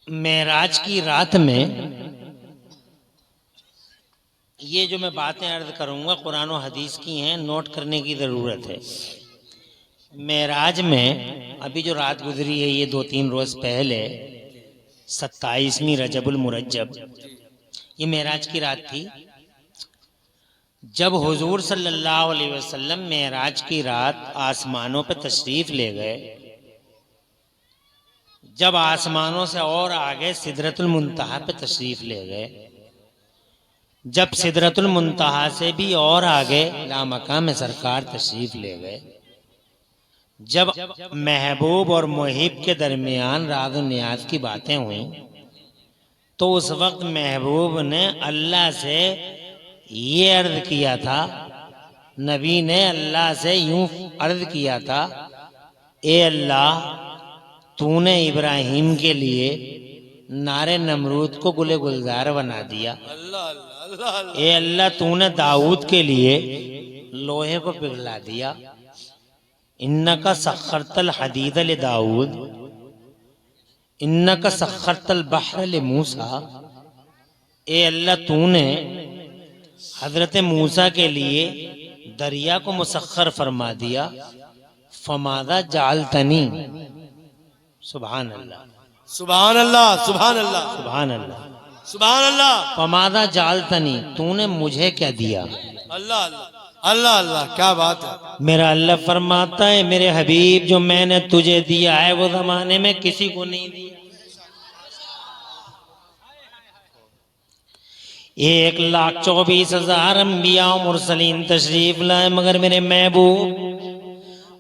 मेराज की रात में ये जो मैं बातें अर्ज करूंगा कुरान और हदीस की हैं, नोट करने की ज़रूरत है। मेराज में अभी जो रात गुजरी है, ये 2-3 रोज़ पहले 27वीं रजबुल मुरज्जब, ये मेराज की रात थी जब हुजूर सल्लल्लाहु अलैहि वसल्लम मेराज की रात आसमानों पर तशरीफ ले गए। जब आसमानों से और आगे सिदरतुल मुंतहा पे तशरीफ ले गए, जब सिदरतुल मुंतहा से भी और आगे लामकाम सरकार तशरीफ ले गए, जब महबूब और मुहिब के दरमियान राज और नियाज की बातें हुई, तो उस वक्त महबूब ने अल्लाह से ये अर्ज किया था, नबी ने अल्लाह से यूं अर्ज किया था, ए अल्लाह, तूने इब्राहिम के लिए नारे नमरूद को गुले गुलजार बना दिया। ए अल्लाह, तूने दाऊद के लिए लोहे को पिघला दिया। इन्नका सख्खरतल हदीद ले दाऊद, इन्नका सख्खरतल बहर ले मूसा। ए अल्लाह, तूने हजरत मूसा के लिए दरिया को मुसख्खर फरमा दिया। फमादा जालतनी, सुभान अल्लाह, सुभान अल्लाह, सुभान अल्लाह, सुभान अल्लाह, सुभान अल्लाह। फमादा जालतनी, तूने मुझे क्या दिया। अल्लाह अल्लाह अल्लाह अल्लाह, क्या बात है। मेरा अल्लाह फरमाता है, मेरे हबीब, जो मैंने तुझे दिया है वो जमाने में किसी को नहीं दिया। 1,24,000 अंबिया और मुरसलीन तशरीफ लाए, मगर मेरे महबूब,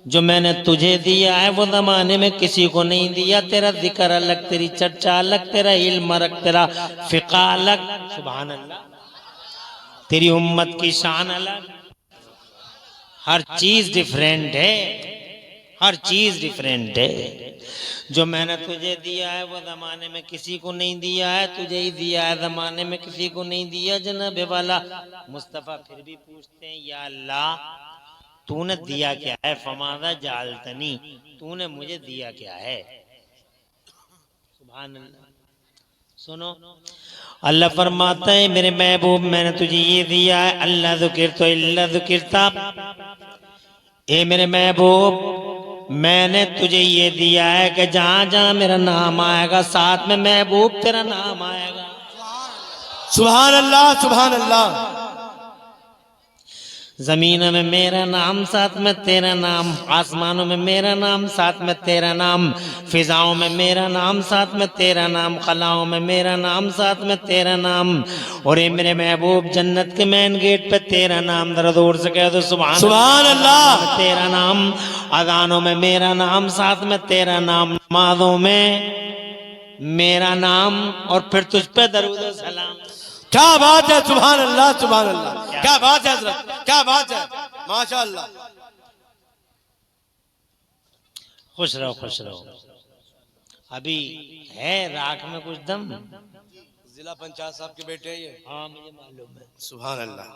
जो मैंने तुझे दिया है वो जमाने में किसी को नहीं दिया। तेरा जिक्र अलग, तेरी चर्चा अलग, तेरा इल्म अलग, तेरा फिक़ा अलग, सुभान अल्लाह, तेरी उम्मत की शान अलग, हर चीज डिफरेंट है, हर चीज डिफरेंट है। जो मैंने तुझे दिया है वो जमाने में किसी को नहीं दिया है, तुझे ही दिया है, जमाने में किसी को नहीं दिया। जनाब वाला मुस्तफ़ा फिर भी पूछते हैं, या अल्लाह, तूने दिया क्या है। फमादा जालतनी, तूने मुझे दिया क्या है। सुभान अल्लाह। सुनो, अल्लाह फरमाता है, मेरे महबूब, मैंने तुझे ये दिया है, अल्लाह ज़ुकिर तो इल्ला ज़ुकिरता। ए मेरे महबूब, मैंने तुझे ये दिया है कि जहां जहां मेरा नाम आएगा, साथ में महबूब तेरा नाम आएगा। सुभान अल्लाह, सुभान अल्लाह। जमीन में मेरा नाम, साथ में तेरा नाम, आसमानों में मेरा नाम, साथ में तेरा नाम, फिजाओं में मेरा नाम, साथ में तेरा नाम, खलाओं में मेरा नाम, साथ में तेरा नाम। और ये मेरे महबूब, जन्नत के मेन गेट पे तेरा नाम, जरा जोर से कह दो सुभान सुभान अल्लाह। तेरा नाम, अजानों में मेरा नाम, साथ में तेरा नाम, नमाज़ों में मेरा नाम, और फिर तुझ पे दरूद और सलाम। क्या बात है, सुभान अल्लाह, सुभान अल्लाह, क्या बात है हज़रत, क्या बात है, माशाअल्लाह। खुश रहो, खुश रहो। अभी है राख में कुछ दम। जिला पंचायत साहब के बेटे हैं ये। हाँ, मुझे मालूम है। सुभान अल्लाह।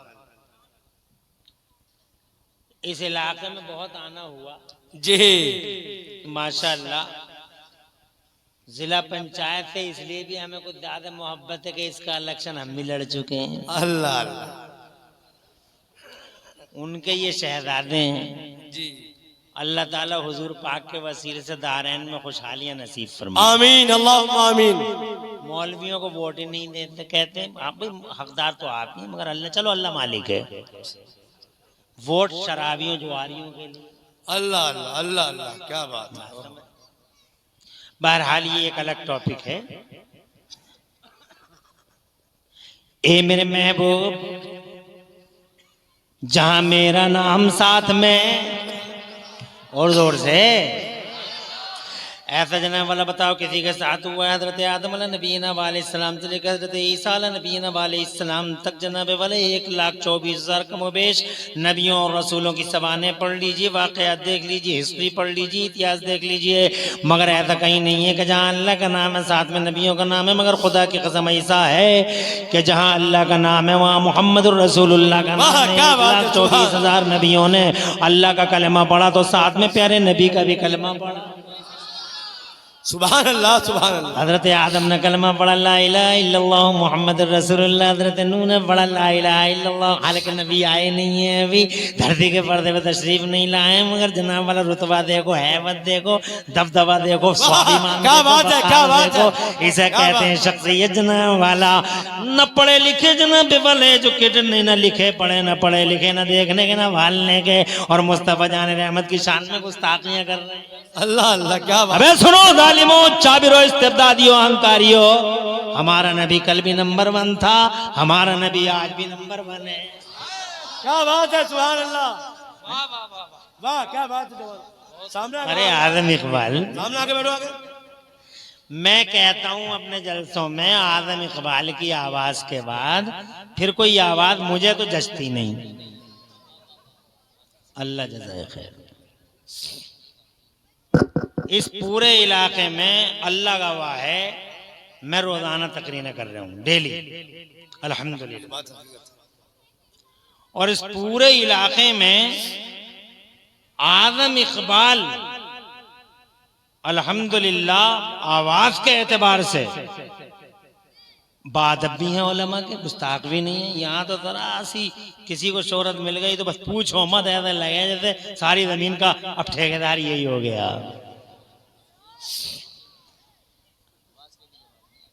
इस इलाके में बहुत आना हुआ जी, माशाअल्लाह। जिला पंचायत से इसलिए भी हमें कुछ ज्यादा मोहब्बत है कि इसका इलेक्शन हम भी लड़ चुके हैं। अल्लाह अल्लाह। उनके ये शहजादे हैं जी, अल्लाह ताला हुजूर पाक के वसीले से दारैन में खुशहालियां नसीब फरमाए। आमीन, अल्लाहुम्मा आमीन। मौलवियों को वोट ही नहीं देते, कहते हैं आप भी हकदार तो आप ही, मगर अल्लाह, चलो अल्लाह मालिक है। वोट शराबियों जुआरियों के लिए। अल्लाह अल्लाह अल्लाह अल्लाह, क्या बात है। बहरहाल ये एक अलग टॉपिक है। ए मेरे महबूब, जहां मेरा नाम साथ में, और जोर से ऐसा जनाब वाला बताओ किसी के साथ हुआ है। हजरत आदम नबीना वालेस्सलाम से लेकर हजरत ईसा नबीना वालेस्सलाम तक जनाब वाले 1,24,000 कमोबेश नबियों और रसूलों की ज़बानें पढ़ लीजिए, वाक़यात देख लीजिए, हिस्ट्री पढ़ लीजिए, इतिहास देख लीजिए, मगर ऐसा कहीं नहीं है कि जहाँ अल्लाह का नाम है साथ में नबियों का नाम है। मगर खुदा की कसम ऐसा है कि जहाँ अल्लाह का नाम है वहाँ मुहम्मदुर रसूलुल्लाह का नाम है। 1,24,000 नबियों ने अल्लाह का कलमा पढ़ा तो साथ में प्यारे नबी का भी कलमा पढ़ा। सुभान अल्लाह सुभान अल्लाह। हजरत आदम ने कलमा पढ़ा ला इलाहा इल्लल्लाह मोहम्मद रसूलुल्लाह। हजरत नूह ने पढ़ा ला इलाहा इल्लल्लाह। हालांकि नबी आए नहीं है, अभी धरती के पर्दे पे तशरीफ नहीं लाए, मगर जनाब वाला रुतबा देखो, हैबत देखो, दबदबा देखो, स्वाभिमान क्या देखो, बात है, क्या वक़ार बात है। देखो। इसे क्या कहते बात हैं शख्सियत जनाब वाला। न पढ़े लिखे जनाब वाले एजुकेटेड नहीं, न लिखे पढ़े, न पढ़े लिखे, न देखने के, न भालने के, और मुस्तफा जान रहमत की शान में गुस्ताखियां कर रहे हैं। अल्लाह अल्लाह क्या बात। अबे सुनो जालिमो, चाबिरो, इस्तेबदादियो, अहंकारियो, हमारा नबी कल भी नंबर 1 था, हमारा नबी आज भी नंबर 1 है। क्या बात है सुभान अल्लाह। वाह वाह वाह वाह क्या बात है जवान। सामने अरे आदम इकबाल, सामने आके बैठो आगे। मैं कहता हूं अपने जलसों में आदम इकबाल की आवाज के बाद फिर कोई आवाज मुझे तो जचती नहीं। अल्लाह जज़ाए खैर। इस पूरे इलाके में अल्लाह गवाह है, मैं रोजाना तकरीरें कर रहा हूं, डेली अल्हम्दुलिल्लाह। और इस पूरे इलाके में आदम इकबाल अल्हम्दुलिल्लाह आवाज के एतबार से बादब भी हैं, उलमा के गुस्ताख भी नहीं है। यहाँ तो जरा सी किसी को शोहरत मिल गई तो बस पूछो मत, ऐसा लगे जैसे सारी जमीन का अब ठेकेदार यही हो गया।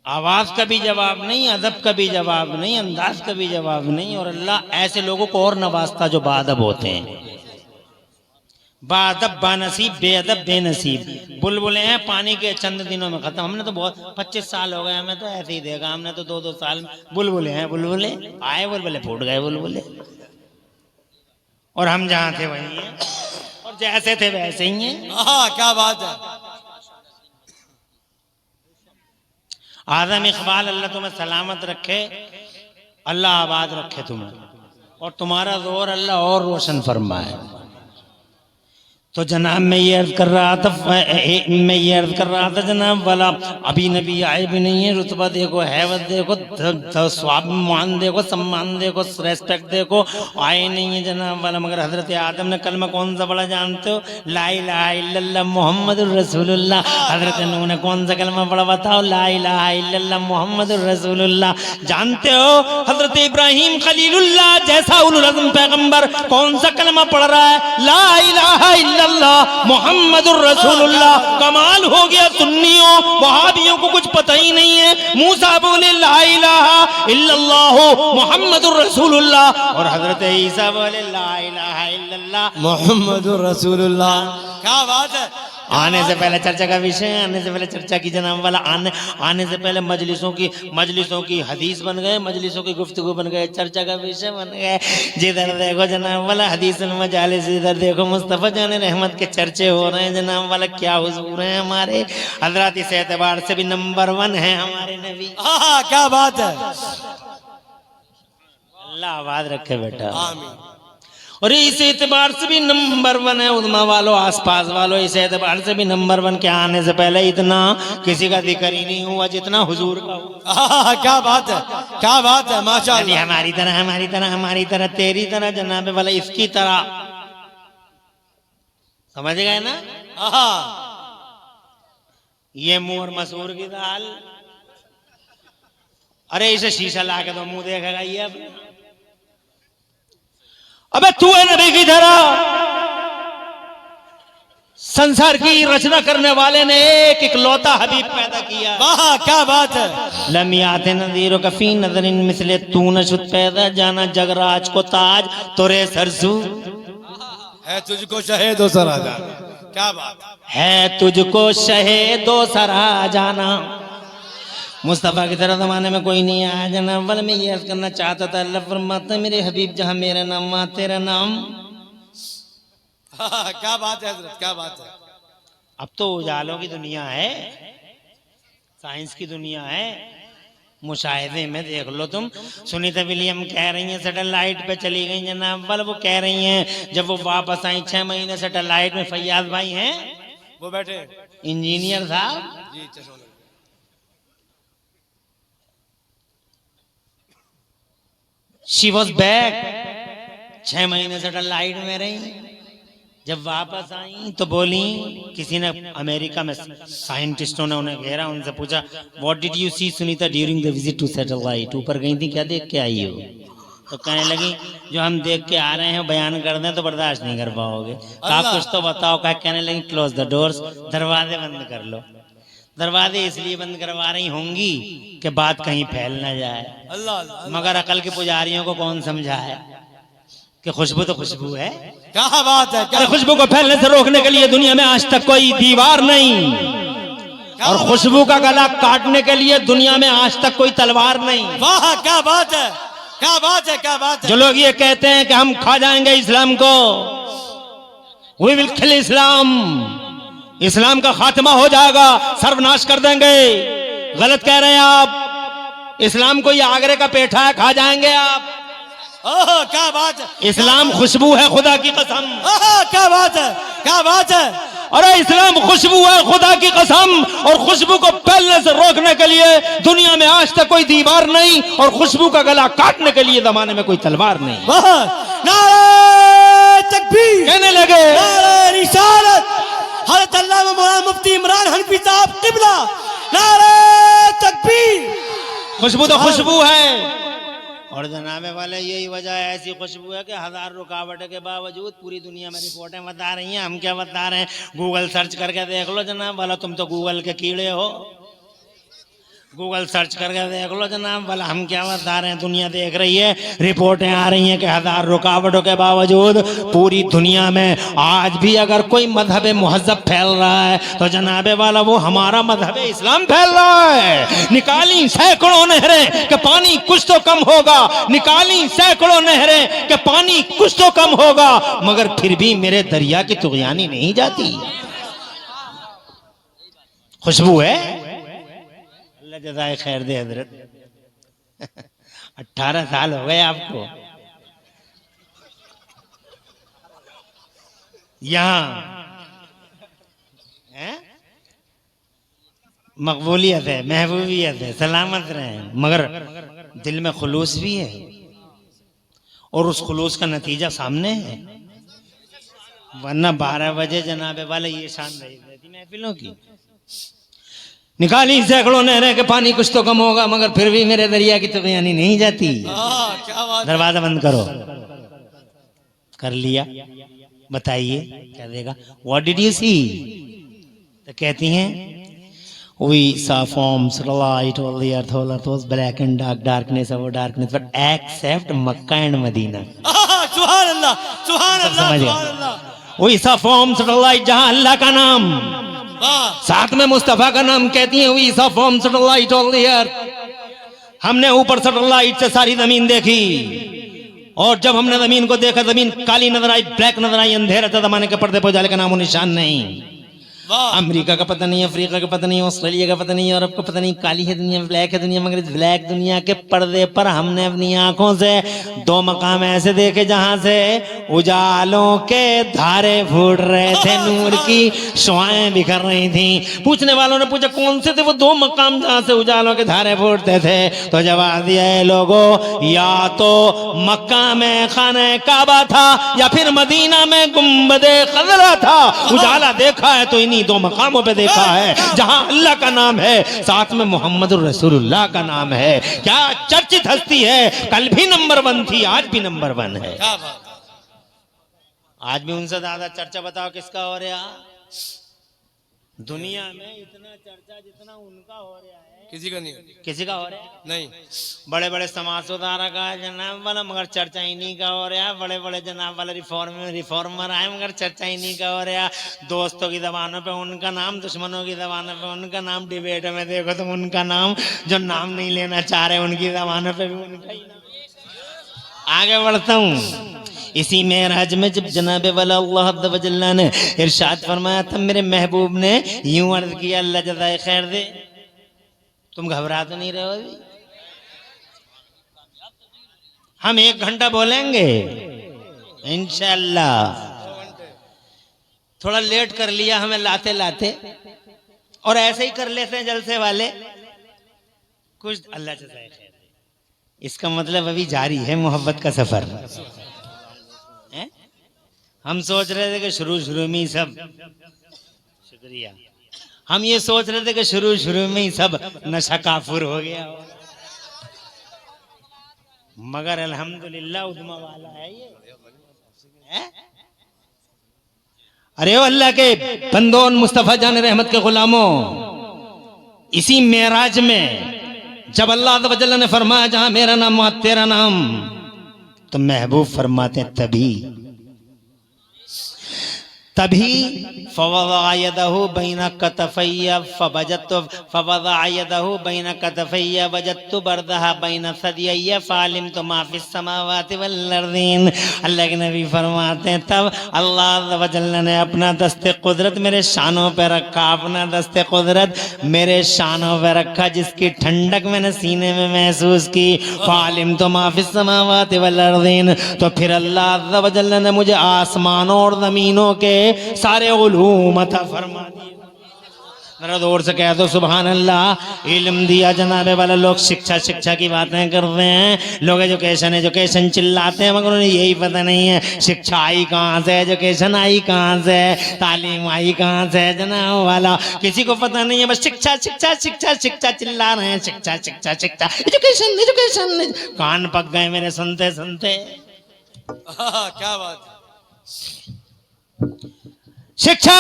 आवाज का भी जवाब नहीं, अदब का भी जवाब नहीं, अंदाज का भी जवाब नहीं। और अल्लाह ऐसे लोगों को और नवाजता जो बादब होते हैं। बादब बानसीब, बेअदब बेनसीब। बुलबुलें हैं पानी के चंद दिनों में खत्म। हमने तो बहुत 25 साल हो गए, हमें तो ऐसे ही देखा, हमने तो 2-2 साल बुलबुलें हैं, बुलबुले आए बुलबुले फूट गए बुलबुले। और हम जहां थे वहीं हैं, और जैसे थे वैसे ही हैं। हाँ क्या बात है। आदम इकबाल, अल्लाह तुम्हें सलामत रखे, अल्लाह आबाद रखे तुम्हें, और तुम्हारा जोर अल्लाह और रोशन फरमाए। तो जनाब मैं ये अर्ज कर रहा था जनाब वाला, अभी नबी आए भी नहीं है। रुतबा देखो, हैबत देखो, स्वाभिमान देखो, सम्मान देखो, रेस्पेक्ट देखो, आए नहीं है जनाब वाला। मगर हजरत आदम ने कलमा कौन सा पढ़ा जानते हो? ला इलाहा इल्लल्लाह मुहम्मदुर रसूलुल्लाह। हजरत नूह ने कौन सा कलमा पढ़ा बताओ? ला इलाहा इल्लल्लाह मुहम्मदुर रसूलुल्लाह। जानते हो हजरत इब्राहिम खलीलुल्लाह जैसा उलुल अज़्म पैगंबर कौन सा कलमा पढ़ रहा है? ला इलाहा इल्लल्लाह मुहम्मदुर रसूलुल्लाह। कमाल हो गया सुन्नियों वहाबियों को कुछ पता ही नहीं है। मूसा बोले ला इलाहा इल्लल्लाह मुहम्मदुर रसूलुल्लाह, और हजरत ईसा बोले ला इलाहा इल्लल्लाह मुहम्मदुर रसूलुल्लाह। क्या बात है। आने से पहले चर्चा का विषय, आने से पहले चर्चा की जनाब वाला, आने से पहले मजलिसों की हदीस बन गए, मजलिसों की गुफ्तगू बन गए, चर्चा का विषय बन गए। जिधर देखो जनाब वाला हदीस मजालिस, इधर देखो मुस्तफा जान रहमत के चर्चे हो रहे हैं जनाब वाला। क्या हुजूर हैं हमारे हजरत, इस एतबार से भी नंबर 1 है हमारे नबी। हाँ क्या बात है। अल्लाह आबाद रखे बेटा। आमीन। और इस एतबार से भी नंबर 1 है। उदमा वालों, आसपास वालों, इस एतबार से भी नंबर 1 के आने से पहले इतना किसी का जिक्र ही नहीं हुआ जितना हुजूर का हुआ। हाँ क्या बात है, क्या बात है माशाअल्लाह। हमारी तरह तेरी तरह जनाब वाला, इसकी तरह, समझ गए ना? हाँ ये मुंह और मसूर की दाल, अरे इसे शीशा ला के तो मुंह देखेगा ये अपना। अबे तू है नबी की तरह। संसार की रचना करने वाले ने एक इकलौता हबीब पैदा किया। वाह क्या बात है। लमियाते नज़ीरो कफी नजरिन मिसले तू नशुत पैदा जाना जगराज को ताज तोरे सरसू है तुझको शहीदो सरा जाना। क्या बात है तुझको शहीदो सरा जाना। मुस्तफ़ा की तरह ज़माने में कोई नहीं आया जनाब वाला। मैं ये अर्ज़ करना चाहता था, अल्लाह फरमाता है मेरे हबीब जहाँ मेरा नाम वहाँ तेरा नाम। हाँ क्या बात है हजरत, क्या बात है। अब तो उजालों की दुनिया है, साइंस की दुनिया है। मुशाहिदे में देख लो तुम, सुनीता विलियम कह रही हैं सैटेलाइट पे चली गई जनाब वाला। वो कह रही हैं जब वो वापस आई 6 महीने सैटेलाइट में, फैयाज भाई हैं वो बैठे इंजीनियर साहब जी चलो। शी वॉज बैक, 6 महीने सैटेलाइट में रही। जब वापस आई तो बोली, किसी ने अमेरिका में साइंटिस्टों ने उन्हें घेरा, उनसे पूछा what did you see Sunita during the visit to satellite, ऊपर गई थी, क्या देख के आई हो? तो कहने लगी जो हम देख के आ रहे हैं बयान कर दें तो बर्दाश्त नहीं कर पाओगे। कहा कुछ तो बताओ। कहा, कहने लगी क्लोज द डोर्स, दरवाजे बंद कर लो। दरवाजे इसलिए बंद करवा रही होंगी कि बात कहीं फैल ना जाए। अल्लाह मगर अकल के पुजारियों को कौन समझाए कि खुशबू तो खुशबू है। क्या बात है, क्या खुशबू को फैलने से रोकने के लिए दुनिया में आज तक कोई दीवार नहीं, और खुशबू का गला काटने के लिए दुनिया में आज तक कोई तलवार नहीं। वाह क्या बात है, क्या बात है, क्या बात है। जो लोग ये कहते हैं कि हम खा जाएंगे इस्लाम को, वी विल किल इस्लाम, इस्लाम का खात्मा हो जाएगा, सर्वनाश कर देंगे, गलत कह रहे हैं आप। इस्लाम को ये आगरे का पेठा है, खा जाएंगे आप। ओह क्या बात है, इस्लाम खुशबू है, खुदा की कसम। ओह क्या बात है, क्या बात है। अरे इस्लाम खुशबू है, खुदा की कसम, और खुशबू को फैलने से रोकने के लिए दुनिया में आज तक कोई दीवार नहीं, और खुशबू का गला काटने के लिए जमाने में कोई तलवार नहीं। वाह, नारे तकबीर कहने लगे, नारे रिसालत, हज़रत अल्लामा मौलाना मुफ्ती इमरान हनफी साहब क़िबला, नारे तकबीर। खुशबू तो खुशबू है। और जनाबे वाले यही वजह है, ऐसी खुशबू है कि 1000 रुकावट के बावजूद पूरी दुनिया में रिपोर्टें बता रही हैं। हम क्या बता रहे हैं, गूगल सर्च करके देख लो जनाब वाला, तुम तो गूगल के कीड़े हो। गूगल सर्च करके देख लो जनाब वाला, हम क्या बता रहे हैं, दुनिया देख रही है, रिपोर्टें आ रही हैं कि 1000 रुकावटों के बावजूद पूरी दुनिया में आज भी अगर कोई मजहब मुहज़्ज़ब फैल रहा है तो जनाबे वाला वो हमारा मजहब इस्लाम फैल रहा है। निकाली सैकड़ों नहरें कि पानी कुछ तो कम होगा, निकाली सैकड़ों नहरें कि पानी कुछ तो कम होगा, मगर फिर भी मेरे दरिया की तुग़यानी नहीं जाती। खुशबू है, जज़ाए खैर दे हजरत। 18 साल हो गए आपको यहाँ, मकबूलियत है, महबूबियत है, सलामत रहे, मगर दिल में खुलूस भी है, और उस खुलूस का नतीजा सामने है। वरना 12 बजे जनाबे वाले ये शान रहती महफिलों की, निकाली सैकड़ों नहरें के पानी कुछ तो कम होगा, मगर फिर भी मेरे दरिया की तुग़यानी नहीं जाती। क्या बात। दरवाजा बंद करो, कर लिया, बताइए क्या देगा। व्हाट डिड यू सी, तो कहती हैं we saw forms, light all the earth, all earth was black and dark, darkness over darkness, but except Makkah and Medina। सुभान अल्लाह, सुभान अल्लाह, सुभान अल्लाह। we saw forms, light, जहां अल्लाह का नाम, साथ में मुस्तफा का नाम, कहती हैं we saw forms, light all the earth। हमने ऊपर सैटेलाइट से सारी जमीन देखी, और जब हमने जमीन को देखा, जमीन काली नजर आई, ब्लैक नजर आई, अंधेरा था, जमाने के पर्दे पर उजाले का नामो निशान नहीं। अमेरिका का पता नहीं, अफ्रीका का पता नहीं, ऑस्ट्रेलिया का पता नहीं, यूरोप का पता नहीं, काली है दुनिया, ब्लैक है दुनिया, मगर ब्लैक दुनिया के पर्दे पर हमने अपनी आंखों से 2 मकाम ऐसे देखे जहां से उजालों के धारे फूट रहे थे, नूर की शुआएं बिखर रही थी। पूछने वालों ने पूछा कौन से थे वो 2 मकाम जहां से उजालों के धारे फूटते थे, तो जवाब दिया है लोगों, या तो मक्का में खाने काबा था, या फिर मदीना में गुम्बदे खजरा था। उजाला देखा है तो इन्हीं 2 मकामों पे देखा है, जहां अल्लाह का नाम है, साथ में मोहम्मद रसूलुल्लाह का नाम है। क्या चर्चित हस्ती है, कल भी नंबर 1 थी, आज भी नंबर 1 है। आज भी उनसे ज्यादा चर्चा बताओ किसका हो रहा दुनिया में? इतना चर्चा जितना उनका हो रहा है किसी का नहीं, किसी का हो रहा है नहीं। बड़े बड़े समाज सुधारक का जनाब वाला, मगर चर्चा इन्हीं का हो रहा है। बड़े बड़े जनाब वाला रिफॉर्मर आए, मगर चर्चा इन्हीं का हो रहा है। दोस्तों की जबानों पे उनका नाम, दुश्मनों की जबानों पे उनका नाम, डिबेट में देखो तो उनका नाम, जो नाम नहीं लेना चाह रहे उनकी जबानों पे भी उनका ही नाम। आगे बढ़ता हूँ। इसी मेराज में जब जनाबे वाला अल्लाह अज़्ज़ व जल्ला ने इरशाद फरमाया था, मेरे महबूब ने यूं अर्ज किया, अल्लाह जज़ाए खैर दे, तुम घबरा तो नहीं रहे हो अभी? हम 1 घंटा बोलेंगे इंशाअल्लाह। थोड़ा लेट कर लिया हमें लाते लाते, और ऐसे ही कर लेते हैं जलसे वाले कुछ। अल्लाह जज़ाए खैर दे, इसका मतलब अभी जारी है मोहब्बत का सफर है। हम सोच रहे थे कि शुरू शुरू में ही सब, शुक्रिया, हम ये सोच रहे थे कि शुरू शुरू में ही सब नशा काफुर हो गया हो, मगर अल्हम्दुलिल्लाह उद्मा वाला है ये है? अरे ओ अल्लाह के बंदों, मुस्तफा जान रहमत के गुलामों, इसी मेराज में जब अल्लाह अज़्ज़ व जल्ल ने फरमाया जहां मेरा नाम वहां तेरा नाम, तो महबूब फरमाते हैं तभी फवज़अ यदहु बैन कतफ़ैया फवज़अ यदहु बैन कतफ़ैया वजदतु बरदहा बैन सदियैया फ़अलिमतु मा फ़िस समावाति वल अर्ज़ीन। अल्लाह के नबी फरमाते हैं तब अल्लाह अज़्ज़ व जल्ल ने अपना दस्ते कुदरत मेरे शानों पे रखा, अपना दस्ते कुदरत मेरे शानों पे रखा, जिसकी ठंडक मैंने सीने में महसूस की। फ़अलिमतु मा फ़िस समावाति वल अर्ज़ीन, तो फिर अल्लाह अज़्ज़ व जल्ल ने मुझे आसमानों और ज़मीनों के सारे उलूम अता फरमा दिए। जरा जोर से कह दो सुभान अल्लाह। इल्म दिया जनाबे वाला, लोग शिक्षा शिक्षा की बातें करते हैं, लोग एजुकेशन एजुकेशन चिल्लाते हैं, मगर उन्हें यही पता नहीं है शिक्षा आई कहाँ से, एजुकेशन आई कहाँ से, तालीम आई कहाँ से जनाब वाला, किसी को पता नहीं है। बस शिक्षा शिक्षा शिक्षा शिक्षा चिल्ला रहे हैं, शिक्षा शिक्षा शिक्षा, एजुकेशन एजुकेशन, कान पक गए मेरे सुनते सुनते। क्या बात है। शिक्षा,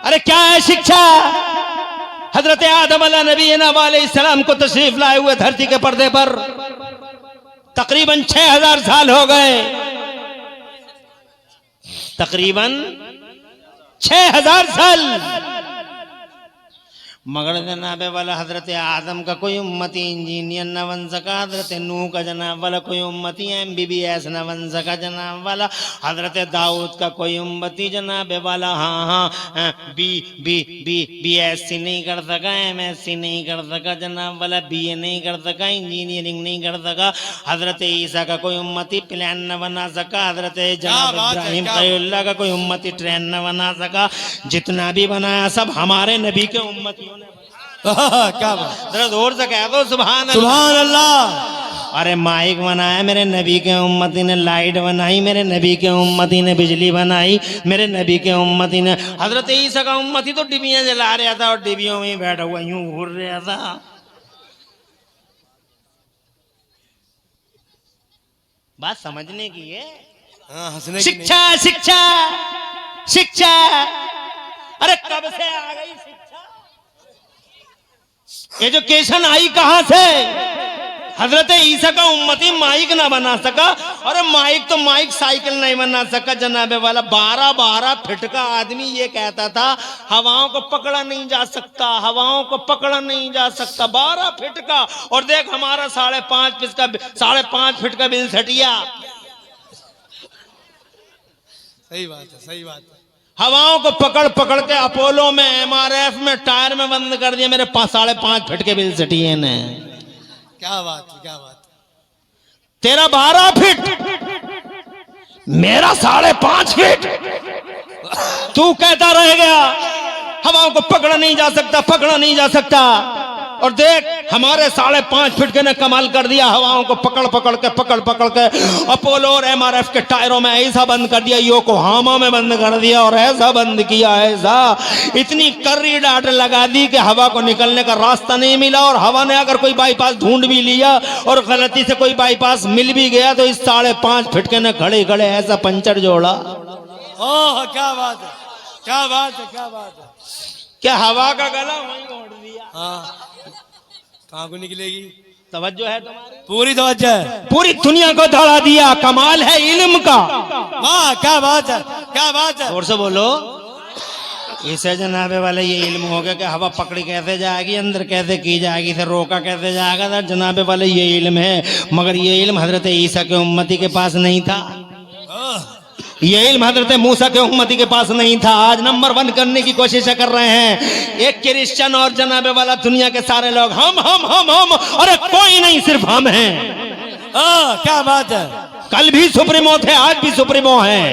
अरे क्या है शिक्षा? हजरत आदम अलैहिस्सलाम को तशरीफ लाए हुए धरती के पर्दे पर तकरीबन 6000 साल हो गए, तकरीबन 6000 साल, मगर जनाबे वाला हजरत आदम का कोई उम्मती इंजीनियर न बन सका, हजरत नूह का जनाब वाला कोई उम्मती MBBS न बन सका जनाब वाला, हजरत दाऊद का कोई उम्मती जनाब वाला BSc नहीं कर सका, MSc नहीं कर सका जनाब वाला, BA नहीं कर सका, इंजीनियरिंग नहीं कर सका। हजरत ईसा का कोई उम्मती प्लान न बना सका, हजरत जनाब इब्राहिम खलीलुल्लाह का कोई उम्मती ट्रेन न बना सका। जितना भी बनाया सब हमारे नबी के उम्मतियों ने। क्या बात, जरा जोर से कह दो सुभान सुभान अल्लाह। अरे माइक बनाया मेरे नबी के उम्मती ने, लाइट बनाई मेरे नबी के उम्मती ने, बिजली बनाई मेरे नबी के उम्मती ने। हजरत ईसा का उम्मती तो डिबियां जला रहा था और डिबियों में ही बैठा हुआ यूं घूर रहा था। बात समझने की है। हंसने की शिक्षा शिक्षा शिक्षा, अरे कब से आ गई शिक्षा? एजुकेशन आई कहां से? हजरत ईसा का उम्मती माइक ना बना सका, और माइक तो माइक साइकिल नहीं बना सका जनाबे वाला। 12 फीट का आदमी ये कहता था हवाओं को पकड़ा नहीं जा सकता, हवाओं को पकड़ा नहीं जा सकता, 12 फीट का। और देख हमारा 5.5 फीट का बिल सटिया। सही बात है, सही बात है। हवाओं को पकड़ पकड़ के अपोलो में, MRF में, टायर में बंद कर दिया। मेरे 5.5 फीट के बिल सटिए ने। क्या बात है, क्या बात है। तेरा 12 फीट, मेरा 5.5 फीट। तू कहता रह गया हवाओं को पकड़ा नहीं जा सकता, पकड़ा नहीं जा सकता। और देख हमारे 5.5 फीट के ने कमाल कर दिया, हवाओं को पकड़ पकड़ के अपोलो और MRF के टायरों में ऐसा बंद कर दिया, योकोहामा में बंद कर दिया, और ऐसा बंद किया, ऐसा इतनी कर्री डांट लगा दी कि हवा को निकलने का रास्ता नहीं मिला। और हवा ने अगर कोई बाईपास ढूंढ भी लिया और गलती से कोई बाईपास मिल भी गया तो इस 5.5 फीट के ने खड़े खड़े ऐसा पंचर जोड़ा। ओह क्या बात है, क्या बात है, क्या बात है। क्या हवा का गला वहीं ओढ़ दिया। हाँ, कहाँ को निकलेगी? तवज्जो है तुम्हारी? पूरी तवज्जो है। पूरी दुनिया को दौड़ा दिया। कमाल है इल्म का। वाह क्या बात है, क्या बात है। जोर से बोलो। इसे जनाबे वाले ये इल्म हो गया कि हवा पकड़ी कैसे जाएगी, अंदर कैसे की जाएगी, इसे रोका कैसे जाएगा। जनाबे वाले ये इल्म है, मगर ये इल्म हजरत ईसा के उम्मती के पास नहीं था। ये इल्म हजरत मूसा के उम्मती के पास नहीं था। आज नंबर 1 करने की कोशिश कर रहे हैं एक क्रिश्चियन और जनाबे वाला दुनिया के सारे लोग हम। अरे कोई नहीं, सिर्फ हम हैं। क्या बात है। कल भी सुप्रीमो थे, आज भी सुप्रीमो हैं।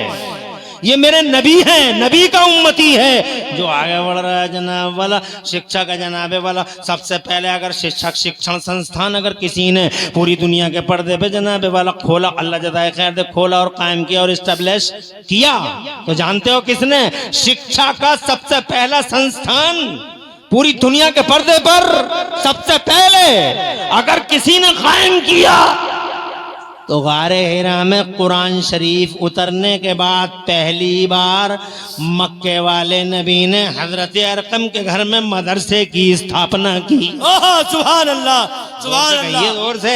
ये मेरे नबी हैं, नबी का उम्मती है जो आगे बढ़ रहा है जनाब वाला। शिक्षा का जनाबे वाला सबसे पहले अगर शिक्षक शिक्षण संस्थान अगर किसी ने पूरी दुनिया के पर्दे पे जनाबे वाला खोला, अल्लाह जज़ाए खैर दे, खोला और कायम किया और इस्टेब्लिश किया, तो जानते हो किसने? शिक्षा का सबसे पहला संस्थान पूरी दुनिया के पर्दे पर सबसे पहले अगर किसी ने कायम किया तो गारे हिरा में कुरान शरीफ उतरने के बाद पहली बार मक्के वाले नबी ने हजरत अरकम के घर में मदरसे की स्थापना की। सुभान अल्लाह, सुभान अल्लाह। जोर से,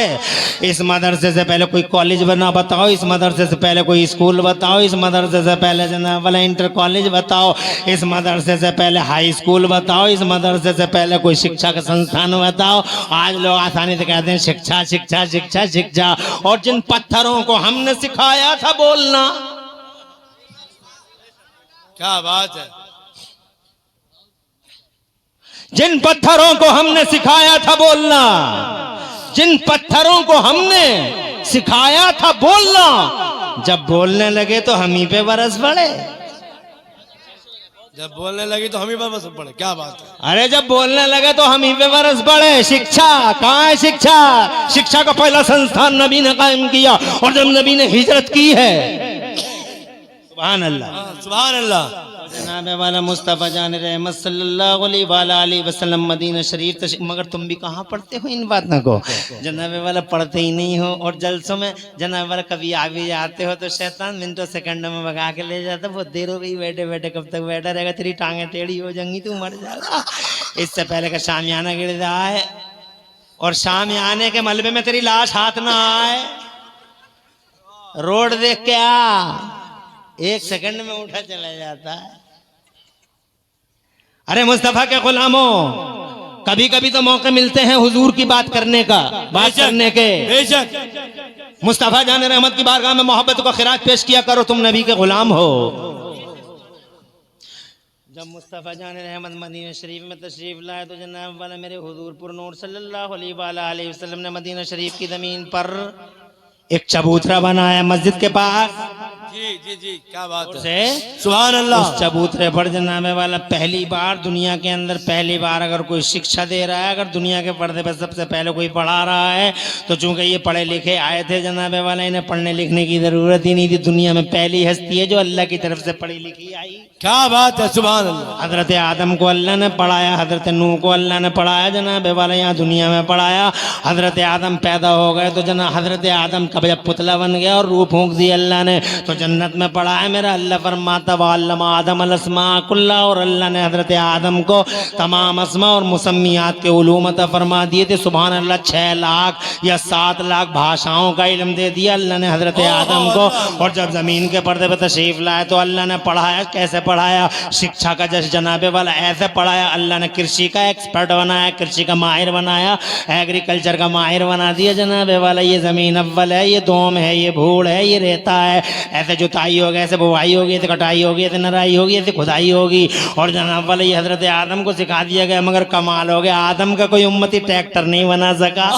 इस मदरसे से पहले कोई कॉलेज बना बताओ, इस मदरसे से पहले कोई स्कूल बताओ, इस मदरसे से पहले जनाब वाला इंटर कॉलेज बताओ, इस मदरसे से पहले हाई स्कूल बताओ, इस मदरसे से पहले कोई शिक्षा का संस्थान बताओ। आज लोग आसानी से कहते हैं शिक्षा शिक्षा शिक्षा शिक्षा। और जिन पत्थरों को हमने सिखाया था बोलना, क्या बात है, जिन पत्थरों को हमने सिखाया था बोलना, जिन पत्थरों को हमने सिखाया था बोलना, जब बोलने लगे तो हम ही पे बरस पड़े। जब बोलने लगी तो हम ही पर बस पड़े। क्या बात है। अरे जब बोलने लगे तो हम ही पे बरस पड़े। शिक्षा कहाँ है? शिक्षा, शिक्षा का पहला संस्थान नबी ने कायम किया और जब नबी ने हिजरत की है, सुभान अल्लाह, सुभान अल्लाह, जनाब वाला मुस्तफ़ा जान रहमत सल्लल्लाहु अलैहि वसल्लम मदीना शरीफ तशरीफ। मगर तुम भी कहाँ पढ़ते हो इन बातों को? जनाब वाला पढ़ते ही नहीं हो। और जलसों में जनाब वाला कभी आ भी जाते हो तो शैतान मिनटों सेकंडों में भगा के ले जाता। बहुत देर हो गई बैठे बैठे, कब तक बैठा रहेगा, तेरी टांगे टेढ़ी हो जाएंगी, तू मर जाएगा। इससे पहले का शामियाना गिर जाए और शामियाने के मलबे में तेरी लाश हाथ ना आए, रोड देख के आ, एक सेकंड में उठा चला जाता है। अरे मुस्तफा के गुलामों, कभी कभी तो मौके मिलते हैं हुजूर की बात करने का, बात करने के। बेशक मुस्तफा जान रहमत की बारगाह में मोहब्बत का खिराज पेश किया करो, तुम नबी के गुलाम हो। जब मुस्तफा जान रहमत मदीना शरीफ में तशरीफ लाए तो जनाब वाला मेरे हुजूर पुर नूर सल्लल्लाहु अलैहि वसल्लम ने मदीना शरीफ की जमीन पर एक चबूतरा बनाया मस्जिद के पास। जी जी जी, क्या बात है, से सुभान अल्लाह। उस चबूतरे पर जनाबे वाला पहली बार दुनिया के अंदर, पहली बार अगर कोई शिक्षा दे रहा है, अगर दुनिया के पर्दे पर सबसे पहले कोई पढ़ा रहा है, तो चूंकि ये पढ़े लिखे आए थे जनाबे वाला, इन्हें पढ़ने लिखने की जरूरत ही नहीं थी। दुनिया में पहली हस्ती है जो अल्लाह की तरफ से पढ़ी लिखी आई। क्या बात है, सुभान अल्लाह। हजरत आदम को अल्लाह ने पढ़ाया, हजरत नूह को अल्लाह ने पढ़ाया, जनाबे वाला यहाँ दुनिया में पढ़ाया। हजरत आदम पैदा हो गए तो जना हजरत आदम का जब पुतला बन गया और रूह फूंक दी अल्लाह ने, तो जन्नत में पढ़ा है मेरा अल्लाह फरमाता वअल्लम आदम अल अस्मा कुल्ला, और अल्लाह ने हजरत आदम को तमाम अस्मा और मुसम्मियात के उलूम अता फरमा दिए थे। सुभान अल्लाह, 6 लाख या 7 लाख भाषाओं का इल्म दे दिया अल्लाह ने हजरत आदम को। और जब जमीन के पर्दे पर तशरीफ लाए तो अल्लाह ने पढ़ाया। कैसे पढ़ाया? शिक्षा का जश जनाबे वाला ऐसे पढ़ाया, अल्लाह ने कृषि का एक्सपर्ट बनाया, कृषि का माहिर बनाया, एग्रीकल्चर का माहिर बना दिया जनाबे वाला। ये जमीन अव्वल है, ये दोम है, ये भूड़ है, ये रेता है, ऐसे जुताई होगी, ऐसे बुवाई होगी, ऐसे कटाई होगी, ऐसे नराई होगी, ऐसे खुदाई होगी। और जनाब वाला ये हजरत आदम को सिखा दिया गया। मगर कमाल हो गया, आदम का कोई उम्मती ट्रैक्टर नहीं बना सका।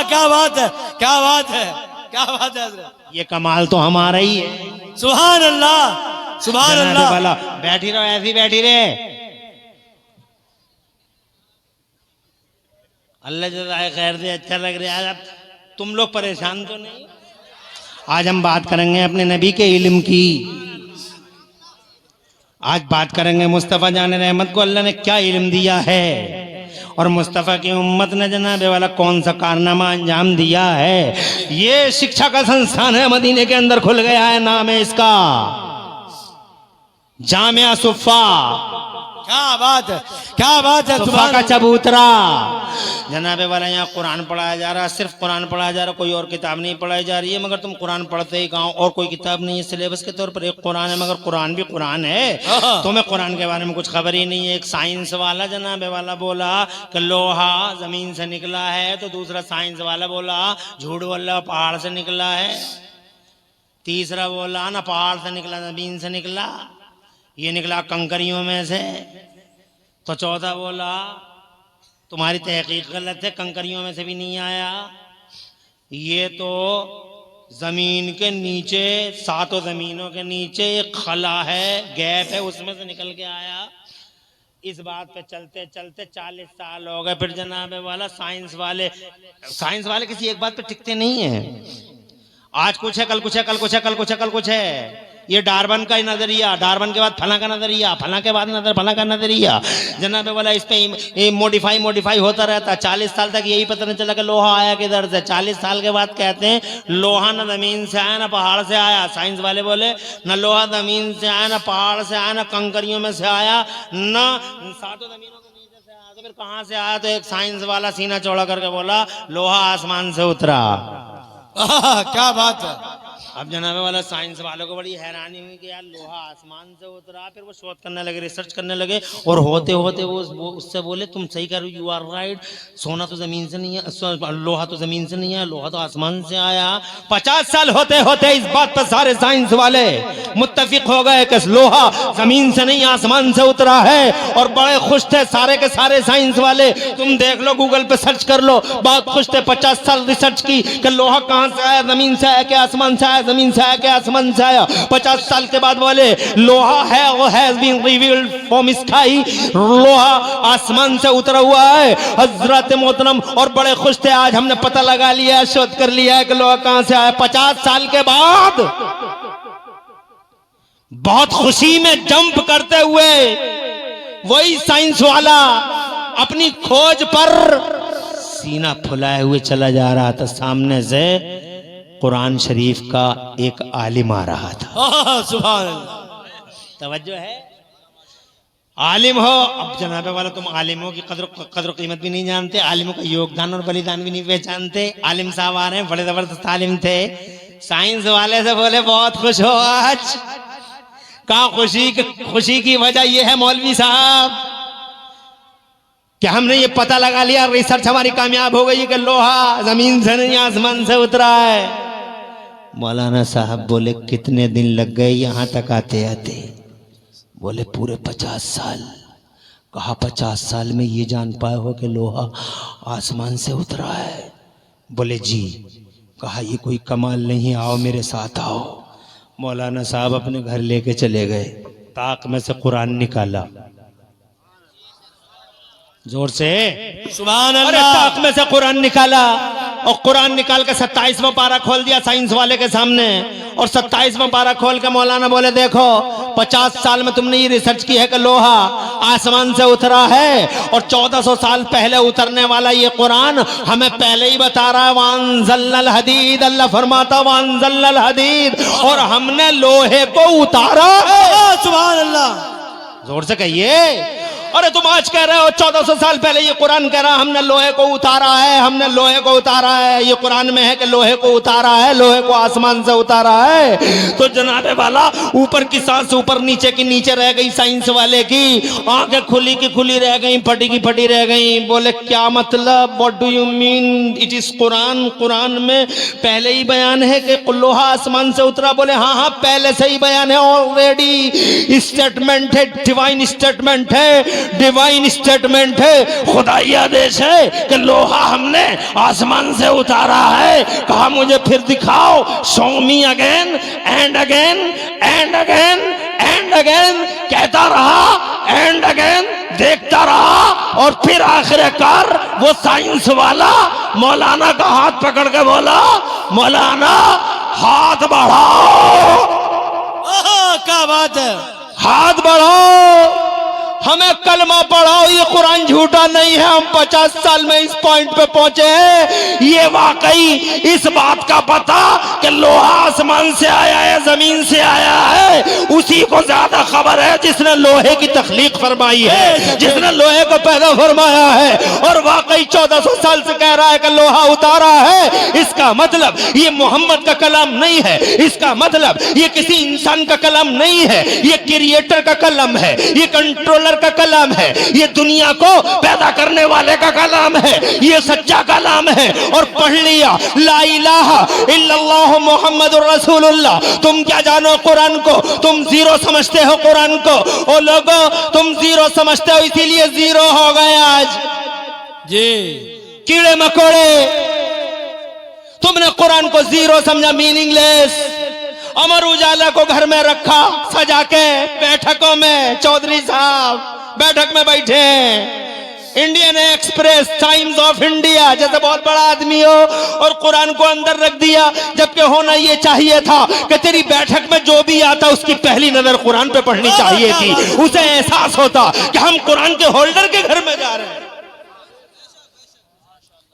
क्या बात है, क्या बात है, क्या बात है हजरत। ये कमाल तो हमारा ही है। सुभान अल्लाह, सुभान अल्लाह। वाला बैठी रहो, ऐसी बैठी रहे। अल्लाह जज़ाए खैर दे, अच्छा लग रहा है। तुम लोग परेशान तो नहीं? आज हम बात करेंगे अपने नबी के इल्म की। आज बात करेंगे मुस्तफ़ा जान रहमत को अल्लाह ने क्या इल्म दिया है और मुस्तफ़ा की उम्मत ने जनाबे वाला कौन सा कारनामा अंजाम दिया है। ये शिक्षा का संस्थान है, मदीने के अंदर खुल गया है। नाम है इसका जामिया सुफ़ा। क्या बात है, क्या बात है, सुफ़ा का चबूतरा। जनाबे वाला यहाँ कुरान पढ़ाया जा रहा है, सिर्फ कुरान पढ़ाया जा रहा है, कोई और किताब नहीं पढ़ाई जा रही है। मगर तुम कुरान पढ़ते ही कहाँ, और कोई किताब नहीं है सिलेबस के तौर पर, एक कुरान है। मगर कुरान भी कुरान है, तुम्हें कुरान के बारे में कुछ खबर ही नहीं है। एक साइंस वाला जनाबे वाला बोला कि लोहा जमीन से निकला है, तो दूसरा साइंस वाला बोला झूठ वाला पहाड़ से निकला है, तीसरा बोला ना पहाड़ से निकला जमीन से निकला, ये निकला कंकरियों में से, तो चौथा बोला तुम्हारी तहकीक गलत है, कंकरियों में से भी नहीं आया, ये तो जमीन के नीचे, सातों जमीनों के नीचे एक खला है, गैप है, उसमें से निकल के आया। इस बात पे चलते चलते 40 साल हो गए। फिर जनाब वाला साइंस वाले किसी एक बात पे टिकते नहीं है। आज कुछ है, कल कुछ है, कल कुछ है, कल कुछ है, कल कुछ है। ये डार्विन का नजरिया, डार्विन के बाद फला का नजरिया, फला के बाद फला का नजरिया। जनाब वाला इस पे मॉडिफाई होता रहता। 40 साल तक यही पता नहीं चला कि लोहा आया किधर से। 40 साल के बाद कहते हैं लोहा न जमीन से आया ना पहाड़ से आया। साइंस वाले बोले न लोहा जमीन से आया, ना पहाड़ से आया, ना कंकरियों में से आया, न सातों जमीनों के नीचे से आया। तो फिर कहां से आया? तो एक साइंस वाला सीना चौड़ा करके बोला लोहा आसमान से उतरा। क्या बात है। अब जनाबे वाला साइंस वालों को बड़ी हैरानी हुई कि यार लोहा आसमान से उतरा। फिर वो शोध करने लगे, रिसर्च करने लगे, और होते होते वो उससे बोले तुम सही कर, यू आर राइट, सोना तो जमीन से नहीं है, लोहा तो जमीन से नहीं है, लोहा तो आसमान से आया। 50 साल होते होते इस बात पर सारे साइंस वाले मुत्तफिक हो गए कि लोहा जमीन से नहीं आसमान से उतरा है, और बड़े खुश थे सारे के सारे साइंस वाले। तुम देख लो, गूगल पे सर्च कर लो, बहुत खुश थे। 50 साल रिसर्च की कि लोहा कहां से आया, जमीन से आया कि आसमान से आया, जमीन से आया कि आसमान से आया। 50 साल के बाद बोले लोहा है, वो has been revealed from sky, लोहा आसमान से उतरा हुआ है हजरत मोहतरम। और बड़े खुश थे, आज हमने पता लगा लिया, शोध कर लिया है कि लोहा कहां से आया। 50 साल के बाद बहुत खुशी में जंप करते हुए वही साइंस वाला अपनी खोज पर सीना फुलाए हुए चला जा रहा था। सामने से कुरान शरीफ का एक आलिम आ रहा था। सुभान अल्लाह। तवज्जो है, आलिम हो। अब जनाबे वाला तुम आलिमों की कद्र कीमत भी नहीं जानते, आलिमों का योगदान और बलिदान भी नहीं पहचानते। आलिम साहब आ रहे हैं, बड़े जबरदस्त आलिम थे। साइंस वाले से बोले बहुत खुश हो आज। कहा खुशी की वजह यह है मौलवी साहब कि हमने ये पता लगा लिया, रिसर्च हमारी कामयाब हो गई कि लोहा जमीन से नहीं आसमान से उतरा है। मौलाना साहब बोले कितने दिन लग गए यहां तक आते आते? बोले पूरे 50 साल। कहा 50 साल में ये जान पाए हो कि लोहा आसमान से उतरा है? बोले जी। कहा ये कोई कमाल नहीं, आओ मेरे साथ आओ। मौलाना साहब अपने घर लेके चले गए, ताक में से कुरान निकाला, जोर से सुभान अरे अल्लाह। ताक में से कुरान निकाला, और कुरान निकाल के 27वां पारा खोल दिया साइंस वाले के सामने। और 27वां पारा खोल के मौलाना बोले देखो 50 साल में तुमने ये रिसर्च की है कि लोहा आसमान से उतरा है, और 1400 साल पहले उतरने वाला ये कुरान हमें पहले ही बता रहा है वांजल्नल हदीद। अल्लाह फरमाता वांजल्नल हदीद, और हमने लोहे को उतारा है। सुभान अल्लाह। जोर से कहिए। अरे तुम आज कह रहे हो 1400 साल पहले ये कुरान कह रहा है हमने लोहे को उतारा है, हमने लोहे को उतारा है। ये कुरान में है कि लोहे को उतारा है, लोहे को आसमान से उतारा है। तो जनाबे वाला ऊपर की सांस ऊपर, नीचे की नीचे रह गई साइंस वाले की। आंखें खुली की खुली रह गई, फटी की फटी रह गई। बोले क्या मतलब, what do you mean it is Quran? Quran में पहले ही बयान है कि लोहा आसमान से उतरा? बोले हाँ हाँ पहले से ही बयान है, ऑलरेडी स्टेटमेंट है, डिवाइन स्टेटमेंट है, डिवाइन स्टेटमेंट है, खुदाई आदेश है कि लोहा हमने आसमान से उतारा है। कहा मुझे फिर दिखाओ, show me again and again and again and again. कहता रहा एंड अगेन, देखता रहा, और फिर आखिरकार वो साइंस वाला मौलाना का हाथ पकड़ के बोला मौलाना हाथ बढ़ाओ। क्या बात है। हाथ बढ़ाओ, हमें कलमा पढ़ाओ, ये कुरान झूठा नहीं है। हम 50 साल में इस पॉइंट पे पहुंचे हैं। ये वाकई इस बात का पता कि लोहा आसमान से आया है, जमीन से आया है, उसी को ज्यादा खबर है जिसने लोहे की तख्लीक फरमाई है, जिसने लोहे को पैदा फरमाया है। और वाकई 1400 साल से कह रहा है कि लोहा उतारा है। इसका मतलब ये मोहम्मद का कलाम नहीं है, इसका मतलब ये किसी इंसान का कलाम नहीं है, ये क्रिएटर का कलाम है, ये कंट्रोलर का कलाम है, ये दुनिया को पैदा करने वाले का कलाम है, ये सच्चा कलाम है। और पढ़ लिया ला इलाहा इल्लल्लाह मुहम्मदुर रसूलुल्लाह। तुम क्या जानो कुरान को, तुम जीरो समझते हो कुरान को। ओ लोगों तुम जीरो समझते हो, इसीलिए जीरो हो गए आज। जी कीड़े मकोड़े, तुम तुमने कुरान को जीरो समझा, मीनिंगलेस। अमर उजाला को घर में रखा सजा के, बैठकों में चौधरी साहब बैठक में बैठे, Indian express, times of India जैसे बहुत बड़ा आदमी हो, और कुरान को अंदर रख दिया। जबकि होना ये चाहिए था कि तेरी बैठक में जो भी आता उसकी पहली नजर कुरान पे पड़नी चाहिए थी, उसे एहसास होता कि हम कुरान के होल्डर के घर में जा रहे हैं।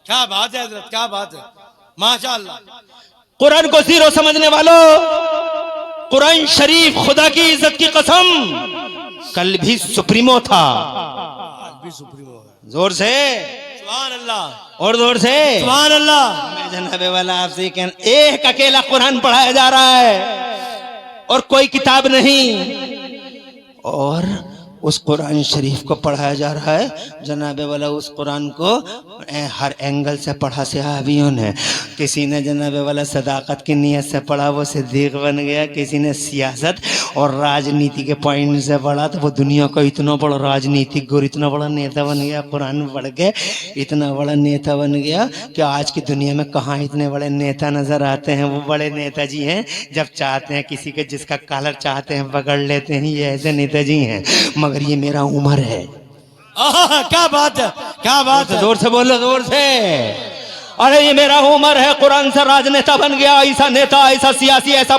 क्या बात है हजरत, क्या बात है, माशाअल्लाह। कुरान को जीरो समझने वालों, कुरान शरीफ खुदा की इज्जत की कसम कल भी सुप्रीमो था। भी सुप्रीमो है। जोर से सुभान अल्लाह, और जोर से सुभान अल्लाह। मैं जनाबे वाला आपसे कहना, एक अकेला कुरान पढ़ाया जा रहा है और कोई किताब नहीं, और उस कुरान शरीफ को पढ़ाया जा रहा है जनाबे वाला। उस कुरान को हर एंगल से पढ़ा सहाबियों ने। किसी ने जनाबे वाला सदाकत की नीयत से पढ़ा, वो सिद्दीक बन गया। किसी ने सियासत और राजनीति के पॉइंट से पढ़ा तो वो दुनिया का इतना बड़ा राजनीतिक और इतना बड़ा नेता बन गया। कुरान पढ़ के इतना बड़ा नेता बन गया कि आज की दुनिया में कहाँ इतने बड़े नेता नजर आते हैं। वो बड़े नेताजी हैं, जब चाहते हैं किसी के जिसका कॉलर चाहते हैं पकड़ लेते हैं। ये ऐसे नेताजी हैं, मगर ये मेरा उम्र है। क्या बात है, क्या बात है, जोर से बोलो, जोर से। अरे ये मेरा उम्र है, कुरान से राजनेता बन गया। ऐसा नेता, ऐसा सियासी, ऐसा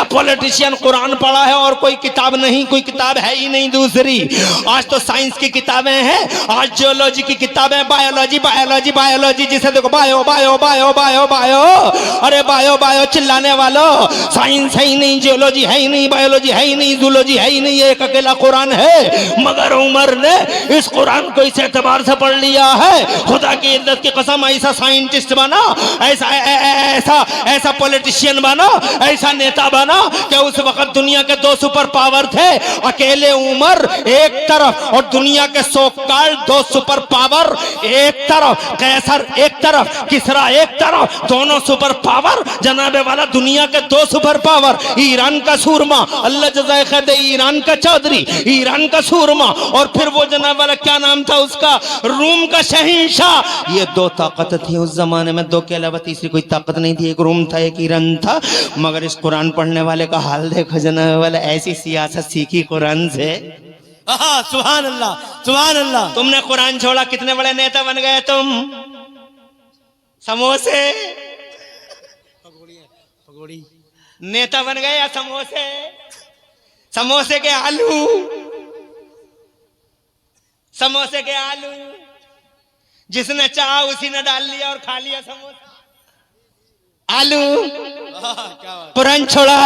पॉलिटिशियन कुरान पढ़ा है और कोई किताब नहीं, कोई किताब है ही नहीं दूसरी। आज तो साइंस की किताबें हैं, आज जियोलॉजी की किताबें, बायोलॉजी जिसे देखो bio bio bio bio bio. अरे बायो बायो चिल्लाने वालों, साइंस है ही नहीं, जियोलॉजी है ही नहीं, बायोलॉजी है ही नहीं, जूलॉजी है ही नहीं, एक अकेला कुरान है। मगर उमर ने इस कुरान को इस एतबार से पढ़ लिया है, खुदा की इज्जत की कसम, ऐसा साइंटिस्ट बना, ऐसा पॉलिटिशियन बना, ऐसा नेता बना कि उस वक्त दुनिया के दो सुपर पावर थे। अकेले उमर एक तरफ और दुनिया के सो-कॉल्ड दो सुपर पावर एक तरफ, कैसर एक तरफ, किसरा एक तरफ, दोनों सुपर पावर जनाबे वाला दुनिया के दो सुपर पावर। ईरान का सूरमा, अल्लाह जज़ाए खैर दे, ईरान का चौधरी, ईरान का सूरमा, और फिर वो जनाब वाला क्या नाम था उसका, रूम का शहंशाह। ये दो ताकत थी उस जमाने में, दो के अलावा तीसरी कोई ताकत नहीं थी। एक रूम था, एक ईरान था। मगर इस कुरान पढ़ने वाले का हाल देखो जनाब वाला, ऐसी सियासत सीखी कुरान से। सुभान अल्लाह, सुभान अल्लाह। तुमने कुरान छोड़ा, कितने बड़े नेता बन गए तुम। समोसे पकौड़ी नेता बन गए या समोसे, समोसे के आलू, समोसे के आलू, जिसने चाहा उसी ने डाल लिया और खा लिया समोसा आलू। कुरान छोड़ा,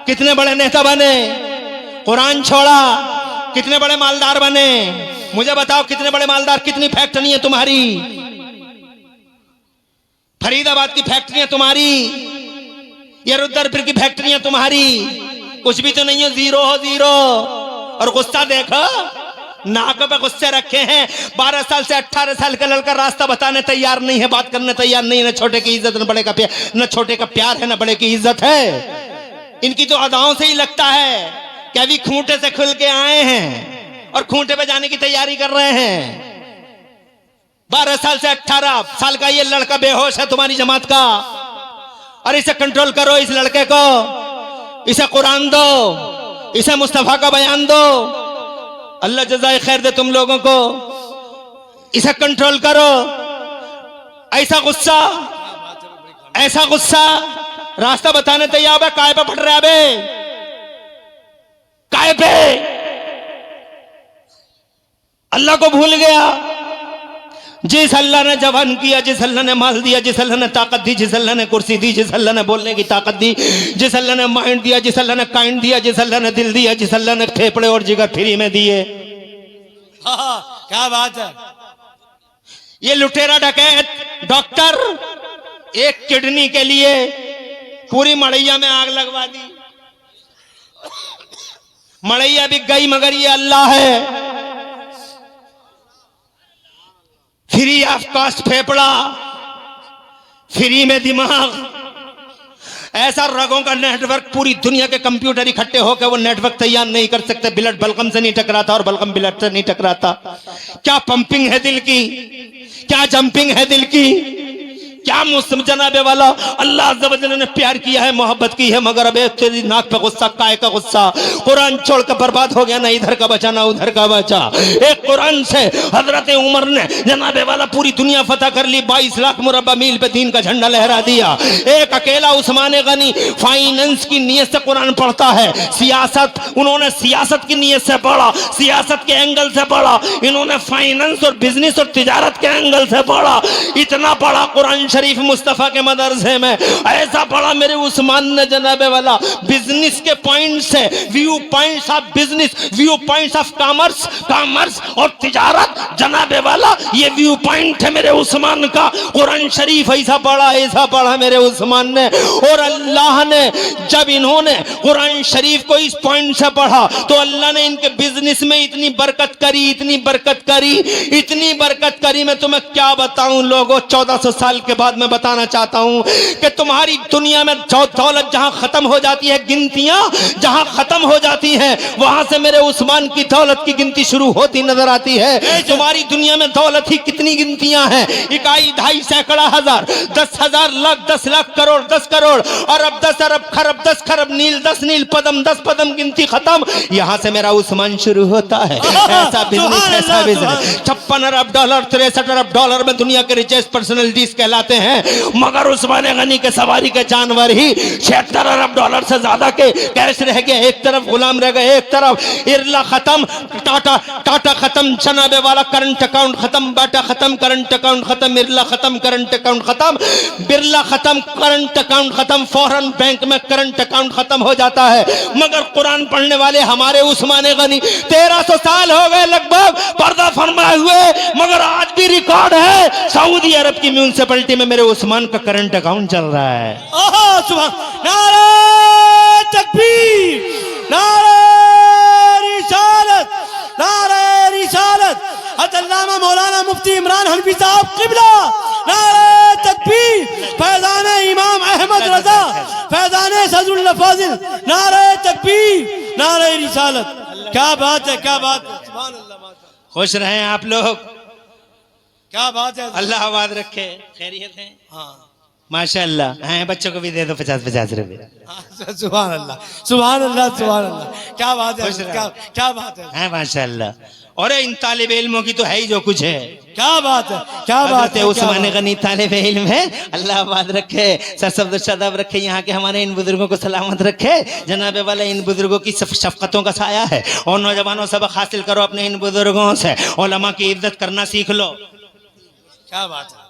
कितने बड़े नेता बने। कुरान छोड़ा, कितने बड़े मालदार बने। मुझे बताओ कितने बड़े मालदार, कितनी फैक्ट्री है तुम्हारी, फरीदाबाद की फैक्ट्रियां तुम्हारी, या रुद्रपुर की फैक्ट्रियां तुम्हारी, कुछ भी तो नहीं हो, जीरो हो, जीरो। और गुस्सा देखो, नाक पे गुस्से रखे हैं। 12 साल से 18 साल का लड़का रास्ता बताने तैयार नहीं है, बात करने तैयार नहीं है। न छोटे की इज्जत, न बड़े का प्यार, न छोटे का प्यार है, न बड़े की इज्जत है। इनकी तो अदाओं से ही लगता है कि अभी खूंटे से खुल के आए हैं और खूंटे पे जाने की तैयारी कर रहे हैं। 12 साल से 18 साल का ये लड़का बेहोश है तुम्हारी जमात का, और इसे कंट्रोल करो, इस लड़के को, इसे कुरान दो, इसे मुस्तफा का बयान दो। अल्लाह जज़ाए खैर दे तुम लोगों को, इसे कंट्रोल करो। ऐसा गुस्सा, ऐसा गुस्सा, रास्ता बताने तैयार है, काय पे फट रहा है बे, काय पे। अल्लाह को भूल गया। जिस अल्लाह ने जवान किया, जिस अल्लाह ने माल दिया, जिस अल्लाह ने ताकत दी, जिस अल्लाह ने कुर्सी दी, जिस अल्लाह ने बोलने की ताकत दी, जिस अल्लाह ने माइंड दिया, जिस अल्लाह ने काइंड दिया, जिस अल्लाह ने दिल दिया, जिस अल्लाह ने फेफड़े और जिगर फ्री में दिए। क्या बात है। ये लुटेरा डकैत डॉक्टर एक किडनी के लिए पूरी मड़ैया में आग लगवा दी। मड़ैया बिक गई, मगर ये अल्लाह है। फ्री ऑफ कॉस्ट फेफड़ा, फ्री में दिमाग, ऐसा रगों का नेटवर्क, पूरी दुनिया के कंप्यूटर इकट्ठे होकर वो नेटवर्क तैयार नहीं कर सकते। ब्लड बलगम से नहीं टकराता और बलगम ब्लड से नहीं टकराता। क्या पंपिंग है दिल की, क्या जंपिंग है दिल की। क्या मुस्लिम जनाबे वाला अल्लाह अज़्ज़ व जल्ल ने प्यार किया है, मोहब्बत की है, मगर अब एक तेरी नाक पे गुस्सा, काय का गुस्सा। कुरान छोड़कर बर्बाद हो गया, ना इधर का बचा ना उधर का बचा। एक कुरान से हजरत उमर ने जनाबे वाला पूरी दुनिया फतह कर ली, 22 लाख मुरब्बा मील पे दीन का झंडा लहरा दिया। एक अकेला उस्मान गनी फाइनेंस की नीयत से कुरान पढ़ता है, सियासत उन्होंने सियासत की नीयत से पढ़ा, सियासत के एंगल से पढ़ा, इन्होंने फाइनेंस और बिजनेस और तिजारत के एंगल से पढ़ा। इतना पढ़ा कुरान शरीफ मुस्तफा के मदरसे में, ऐसा पढ़ा मेरे उस्मान ने जनाबे वाला बिजनेस के पॉइंट से, view points of business, view points of commerce, commerce और तिजारत जनाबे वाला ये व्यू पॉइंट है मेरे उस्मान का। कुरान शरीफ ऐसा पढ़ा मेरे उस्मान ने। और अल्लाह ने जब इन्होंने कुरान शरीफ को इस पॉइंट से पढ़ा तो अल्लाह ने इनके बिजनेस में इतनी बरकत करी, इतनी बरकत करी, इतनी बरकत करी, मैं तुम्हें क्या बताऊं लोगों। 1400 साल के बाद मैं बताना चाहता हूं कि तुम्हारी दुनिया में दौलत जहां खत्म हो जाती है, गिनतियां जहां खत्म हो जाती हैं, वहां से मेरे उस्मान की दौलत की गिनती शुरू होती नजर आती है। तुम्हारी दुनिया में दौलत ही कितनी गिनतियां हैं, इकाई, ढाई, सैकड़ा, हजार, 10,000, लाख, 10 लाख, करोड़, 10 करोड़, अरब, 10 अरब, खरब, 10 खरब, नील 10 नील, पदम 10 पदम, गिनती खत्म। यहां से मेरा उस्मान शुरू होता है। ऐसा बिजनेस, ऐसा बिजनेस। 56 अरब डॉलर, 63 अरब डॉलर में दुनिया के रिचेस्ट पर्सनैलिटीज कहलाते हैं, मगर उस्मान गनी के सवारी के जानवर ही 76 अरब डॉलर से ज्यादा के कैश रह गए। एक तरफ गुलाम रह गए, एक तरफ इरला खत्म, टाटा खत्म, जनाबे वाला करंट अकाउंट खत्म, बाटा खत्म, करंट अकाउंट खत्म, इरला खत्म, करंट अकाउंट खत्म, बिरला खत्म, करंट अकाउंट खत्म, फौरन बैंक में करंट अकाउंट खत्म हो जाता है। मगर कुरान पढ़ने वाले हमारे उस्मान गनी 1300 साल हो गए लगभग पर्दा फरमाए हुए, मगर आज भी रिकॉर्ड है सऊदी अरब की म्यूनिसिपैलिटी में मेरे उस्मान का करंट अकाउंट चल रहा है। नारे तकबीर, नारे रिसालत, नारे रिसालत। अल्लामा मौलाना मुफ्ती इमरान हनफी साहब किबला, नारे तकबीर। फैजान इमाम अहमद रजा, फैजान सदरुल्लाह फाजिल, नारे तकबीर, नारे रिसालत। क्या बात है, क्या बात है, सुभान अल्लाह। खुश रहें आप लोग, क्या बात है, अल्लाह आबाद रखे, खैरियत है। हाँ माशाअल्लाह। हैं बच्चों को भी दे दो 50-50 रुपए। सुभान अल्लाह, सुभान अल्लाह, सुभान अल्लाह। क्या बात है, क्या बात है, हैं माशाअल्लाह। और इन तालिब इल्मों की तो है ही जो कुछ है। क्या बात है, क्या बात है। उस्मान गनी तालिब इल्म है, अल्लाह आबाद रखे, सरसब्द शादाब रखे, यहाँ के हमारे इन बुजुर्गों को सलामत रखे। जनाबे वाले इन बुजुर्गों की शफकतों का साया है। और नौजवानों सबक हासिल करो अपने इन बुजुर्गों से, उलमा की इज्जत करना सीख लो। क्या बात है,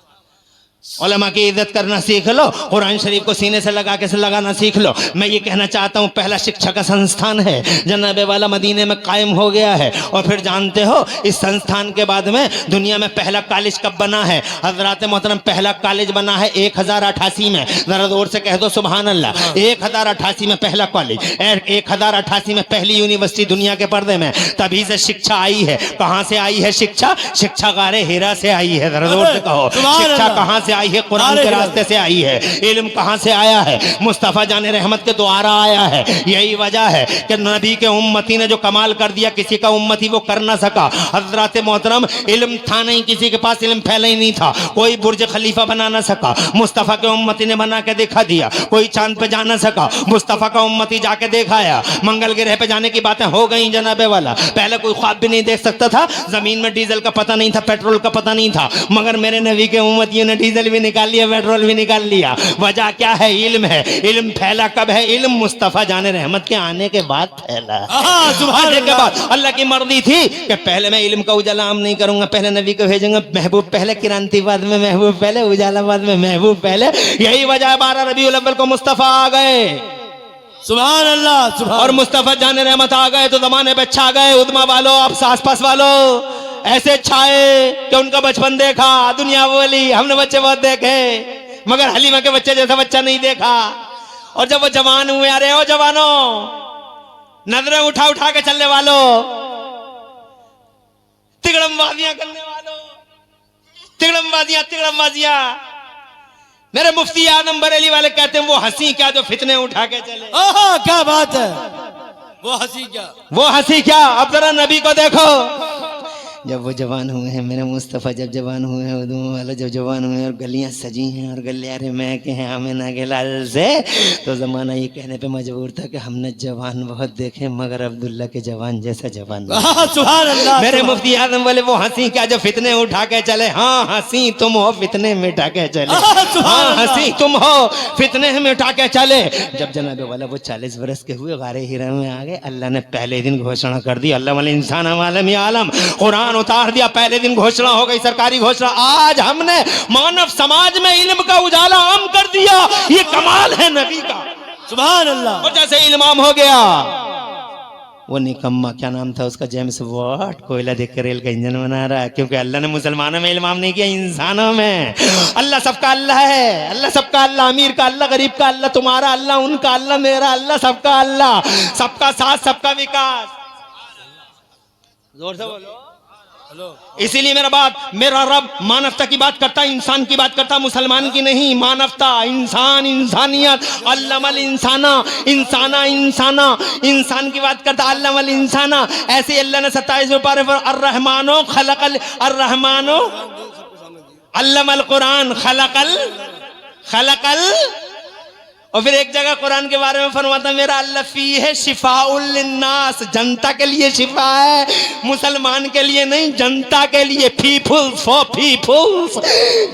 उलमा की इज्जत करना सीख लो, कुरान शरीफ को सीने से लगा के लगाना सीख लो। मैं ये कहना चाहता हूँ पहला शिक्षा का संस्थान है जनाबे वाला मदीने में कायम हो गया है। और फिर जानते हो इस संस्थान के बाद में दुनिया में पहला कॉलेज कब बना है हजरात मोहतरम? पहला कॉलेज बना है 1088 में। जरा जोर से कह दो सुभान अल्लाह। 1088 में पहला कॉलेज, 1088 में पहली यूनिवर्सिटी दुनिया के पर्दे में। तभी से शिक्षा आई है। कहाँ से आई है शिक्षा? शिक्षा गारे हीरा से आई है। जरा जोर से कहो शिक्षा कहाँ से आई है? कुरान के रास्ते से आई है। इल्म कहाँ से आया है? मुस्तफा जाने रहमत के द्वारा आया है। यही वजह है कि नबी के उम्मती ने जो कमाल कर दिया किसी का उम्मती वो कर ना सका। हजरत मोहतरम इल्म था नहीं, किसी के पास इल्म फैला ही नहीं था, कोई बुर्ज खलीफा बना ना सका, मुस्तफा के उम्मती ने बना के दिखा दिया। कोई चांद पे जा ना सका, मुस्तफा का उम्मती जाके दिखाया। मंगल ग्रह पे जाने की बातें हो गई जनाबे वाला। पहले कोई ख्वाब भी नहीं देख सकता था। जमीन में डीजल का पता नहीं था, पेट्रोल का पता नहीं था, मगर मेरे नबी के उम्मतियों ने डीजल भी निकाल लिया, पेट्रोल भी निकाल लिया। वजह क्या है? इल्म है। इल्म फैला कब है? इल्म मुस्तफा जाने रहमत के आने के बाद फैला। आने के बाद अल्लाह की मर्जी थी कि पहले मैं इल्म का उजाला आम नहीं करूंगा, पहले नबी को भेजूंगा। महबूब पहले, क्रांति बाद में महबूब पहले, उजाला बाद में महबूब पहले। यही वजह 12 रबीउल अव्वल को मुस्तफा आ गए। सुभान अल्लाह, सुभान। और मुस्तफा जाने रहमत आ गए तो जमाने पे छा गए। उदमा वालों, अब आस-पास वालों ऐसे छाए कि उनका बचपन देखा। दुनिया बोली हमने बच्चे बहुत देखे, मगर हलीमा के बच्चे जैसा बच्चा नहीं देखा। और जब वो जवान हुए, अरे ओ जवानों, नजरें उठा उठा के चलने वालों, तिगड़मबाजियां करने वालों, तिगड़मबाजियां। मेरे मुफ्ती आदम बरेली वाले कहते हैं वो हंसी क्या जो फितने उठा के चले। ओह क्या बात है, वो हंसी क्या, वो हंसी क्या। अब जरा नबी को देखो, जब वो जवान हुए हैं, मेरे मुस्तफ़ा जब जवान हुए हैं, उदूम वाला जब जवान हुए हैं और गलियां सजी हैं और गलियारे महके हैं आमिना के लाल से, तो ज़माना ये कहने पे मजबूर था कि हमने जवान बहुत देखे मगर अब्दुल्ला के जवान जैसा जवान नहीं। सुभान अल्लाह। मेरे मुफ्ती आजम बोले वो हंसी क्या जो फितने उठा के चले। हाँ हंसी तुम हो फितने में उठा के चले। हाँ हंसी तुम हो फितने में उठा के चले। जब जनाब वाला वो 40 बरस के हुए गारे हिरा में आ गए, अल्लाह ने पहले दिन घोषणा कर दी, अल्लाह वाले इंसान आलम आलम, कुरान उतार दिया। पहले दिन घोषणा हो गई, सरकारी घोषणा, आज हमने मानव समाज में इल्म का उजाला आम कर दिया। ये कमाल है नबी का। सुभान अल्लाह। और जैसे इल्माम हो गया, वो निकम्मा क्या नाम था उसका, जेम्स वॉट, कोयला देख कर रेल का इंजन बना रहा है, क्योंकि अल्लाह ने मुसलमानों में इल्माम नहीं किया, इंसानों में। अल्लाह सबका अल्लाह है, अल्लाह सबका अल्लाह, अमीर का अल्लाह, गरीब का अल्लाह, तुम्हारा अल्लाह, उनका अल्लाह, मेरा अल्लाह, सबका अल्लाह, सबका साथ सबका विकास। जोर से बोलो। इसीलिए मेरा रब मानवता की बात करता, इंसान की बात करता, मुसलमान की नहीं। मानवता, इंसान, इंसानियत, अल्लामल इंसाना, इंसाना इंसाना, इंसान की बात करता, अल्लामल इंसाना। ऐसे अल्लाह ने 27वें पारे पर अर्रहमानो खलकल, अर्रहमानो अल्लमल कुरान खलकल खलकल। और फिर एक जगह कुरान के बारे में फरमाता मेरा अल्लाह फी है शिफाउल लिन्नास, जनता के लिए शिफा है, मुसलमान के लिए नहीं, जनता के लिए। पीपुल्स फॉर पीपुल्स,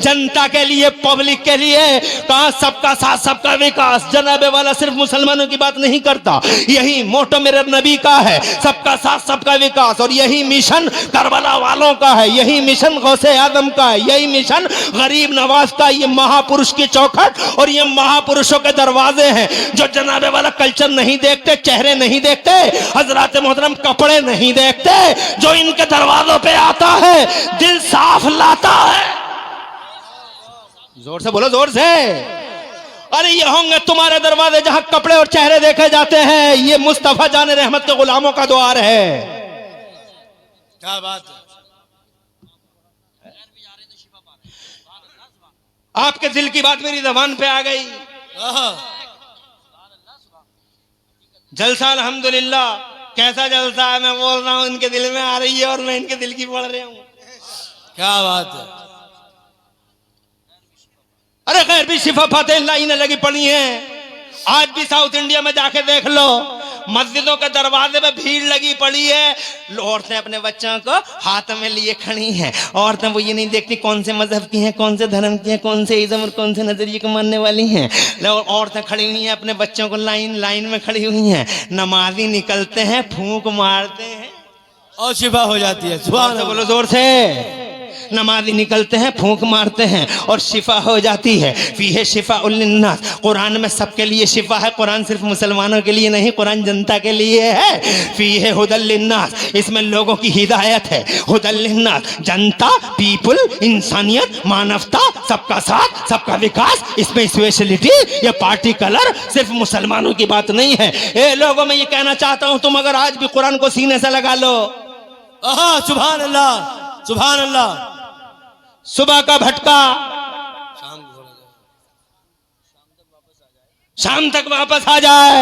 जनता के लिए, पब्लिक के लिए। कहा सबका साथ सबका विकास। जनाब वाला सिर्फ मुसलमानों की बात नहीं करता, यही मोटो मेरे नबी का है, सबका साथ सबका विकास। और यही मिशन करबला वालों का है, यही मिशन गौसे आदम का है, यही मिशन गरीब नवाज का। ये महापुरुष की चौखट और ये महापुरुषों के दरवाजे हैं जो जनाबे वाला कल्चर नहीं देखते, चेहरे नहीं देखते, हजरात मोहतरम कपड़े नहीं देखते, जो इनके दरवाजों पे आता है दिल साफ लाता है। जोर से बोलो, जोर से। अरे ये होंगे तुम्हारे दरवाजे जहां कपड़े और चेहरे देखे जाते हैं। ये मुस्तफा जाने रहमत के गुलामों का द्वार है। क्या बात है। आपके दिल की बात मेरी जबान पे आ गई। जलसा अल्हम्दुलिल्लाह। कैसा जलसा है, मैं बोल रहा हूं इनके दिल में आ रही है और मैं इनके दिल की पढ़ रहा हूं। क्या बात है। अरे खैर भी शिफा फाते लाइनें लगी पड़ी हैं। आज भी साउथ इंडिया में जाके देख लो, मस्जिदों के दरवाजे में भीड़ लगी पड़ी है। औरतें अपने बच्चों को हाथ में लिए खड़ी हैं। औरतें वो ये नहीं देखती कौन से मजहब की हैं, कौन से धर्म की हैं, कौन से इज़्म और कौन से नजरिए को मानने वाली हैं। औरतें खड़ी हुई हैं अपने बच्चों को लाइन में खड़ी हुई हैं। नमाजी निकलते हैं, फूंक मारते हैं और शिफा हो जाती है। सुभान अल्लाह। बोलो जोर से। नमाजी निकलते हैं, फूंक मारते हैं और शिफा हो जाती है। फीहे शिफा उल्लिन्नास, कुरान में सबके लिए शिफा है। कुरान सिर्फ मुसलमानों के लिए नहीं, कुरान जनता के लिए है। फीहे हुदल लिन्नास, इसमें लोगों की हिदायत है। हुदल लिन्नास, जनता, पीपल, इंसानियत, मानवता, सबका साथ सबका विकास। इसमें स्पेशलिटी या पार्टी कलर सिर्फ मुसलमानों की बात नहीं है। ए लोगों, मैं ये कहना चाहता हूं, तुम अगर आज भी कुरान को सीने से लगा लो। सुभान अल्लाह, सुभान अल्लाह। सुबह का भटका शाम तक वापस आ जाए,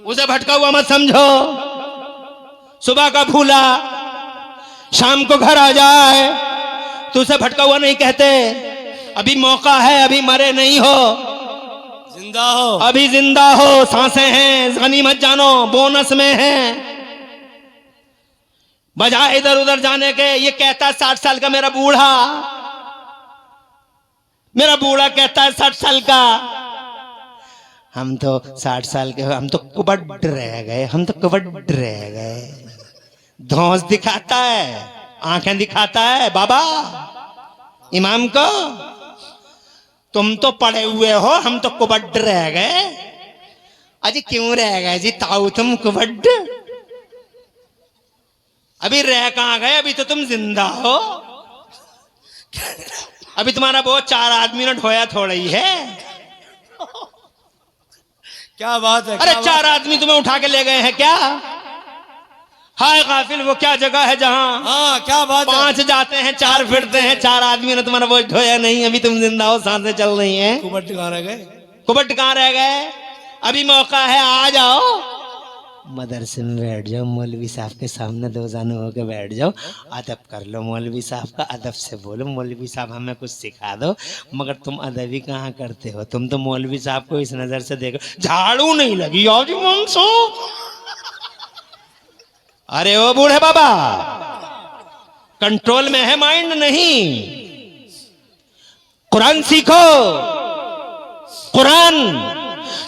उसे भटका हुआ मत समझो। सुबह का भूला शाम को घर आ जाए तो उसे भटका हुआ नहीं कहते। अभी मौका है, अभी मरे नहीं हो, जिंदा हो, अभी जिंदा हो, सांसें हैं, गनीमत जानो, बोनस में हैं। बजाय इधर उधर जाने के। ये कहता है 60 साल का मेरा बूढ़ा कहता है 60 साल का। हम तो 60 साल के, हम तो कुबड रह गए, हम तो कुबड रह गए। धौंस दिखाता है, आंखें दिखाता है बाबा इमाम को। तुम तो पड़े हुए हो, हम तो कुबड रह गए। अजी क्यों रह गए जी ताऊ तुम कुबड? अभी रह कहां गए, अभी तो तुम जिंदा हो। अभी तुम्हारा बहुत 4 आदमी ने ढोया थोड़ा ही है। क्या बात है। अरे 4 आदमी तुम्हें उठा के ले गए हैं क्या? हाय गाफिल, वो क्या जगह है जहां क्या बात 5 जाते हैं 4 फिरते हैं। 4 आदमी ने तुम्हारा बोझ ढोया नहीं, अभी तुम जिंदा हो, सांसें चल रही हैं। कुबट कहां रह गए? कुबट कहां रह गए? अभी मौका है, आ जाओ। मदरसे में बैठ जाओ, मौलवी साहब के सामने दो जानू होकर बैठ जाओ, अदब कर लो मौलवी साहब का, अदब से बोलो मौलवी साहब हमें कुछ सिखा दो। मगर तुम अदब ही कहाँ करते हो, तुम तो मौलवी साहब को इस नज़र से देखो, झाड़ू नहीं लगी आओ जी मंगसो। अरे ओ बूढ़े बाबा, कंट्रोल में है माइंड नहीं, कुरान सीखो, कुरान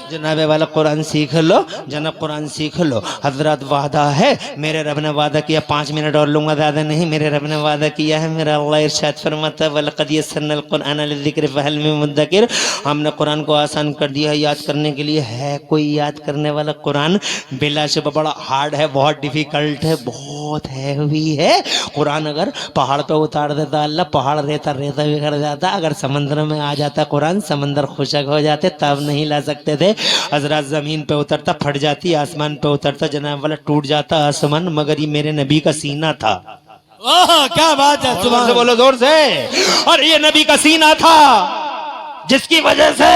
जनाबे वाला कुरान सीख लो, जनाब कुरान सीख लो। हजरत वादा है, मेरे रब ने वादा किया 5 मिनट और लूंगा, ज़्यादा नहीं। मेरे रब ने वादा किया है, मेरा अल्लाह इरशाद फरमाता है वलक़द यस्सरनल कुरआन लिज़िक्र फ़हल मिन मुद्दकिर, हमने कुरान को आसान कर दिया है याद करने के लिए। है कोई याद करने वाला? कुरान बिलाशुबा बड़ा हार्ड है, बहुत डिफिकल्ट है, बहुत हैवी है। कुरान अगर पहाड़ पे उतार देता अल्लाह, पहाड़ रेता रेता बिगड़ जाता। अगर समंदर में आ जाता कुरान, समंदर खुशक हो जाते, तब नहीं ला सकते थे। हजरत जमीन पे उतरता फट जाती, आसमान पे उतरता जनाब वाला टूट जाता आसमान, मगर ये मेरे नबी का सीना था। वाह क्या बात है, जोर से बोलो, जोर से। और ये नबी का सीना था जिसकी वजह से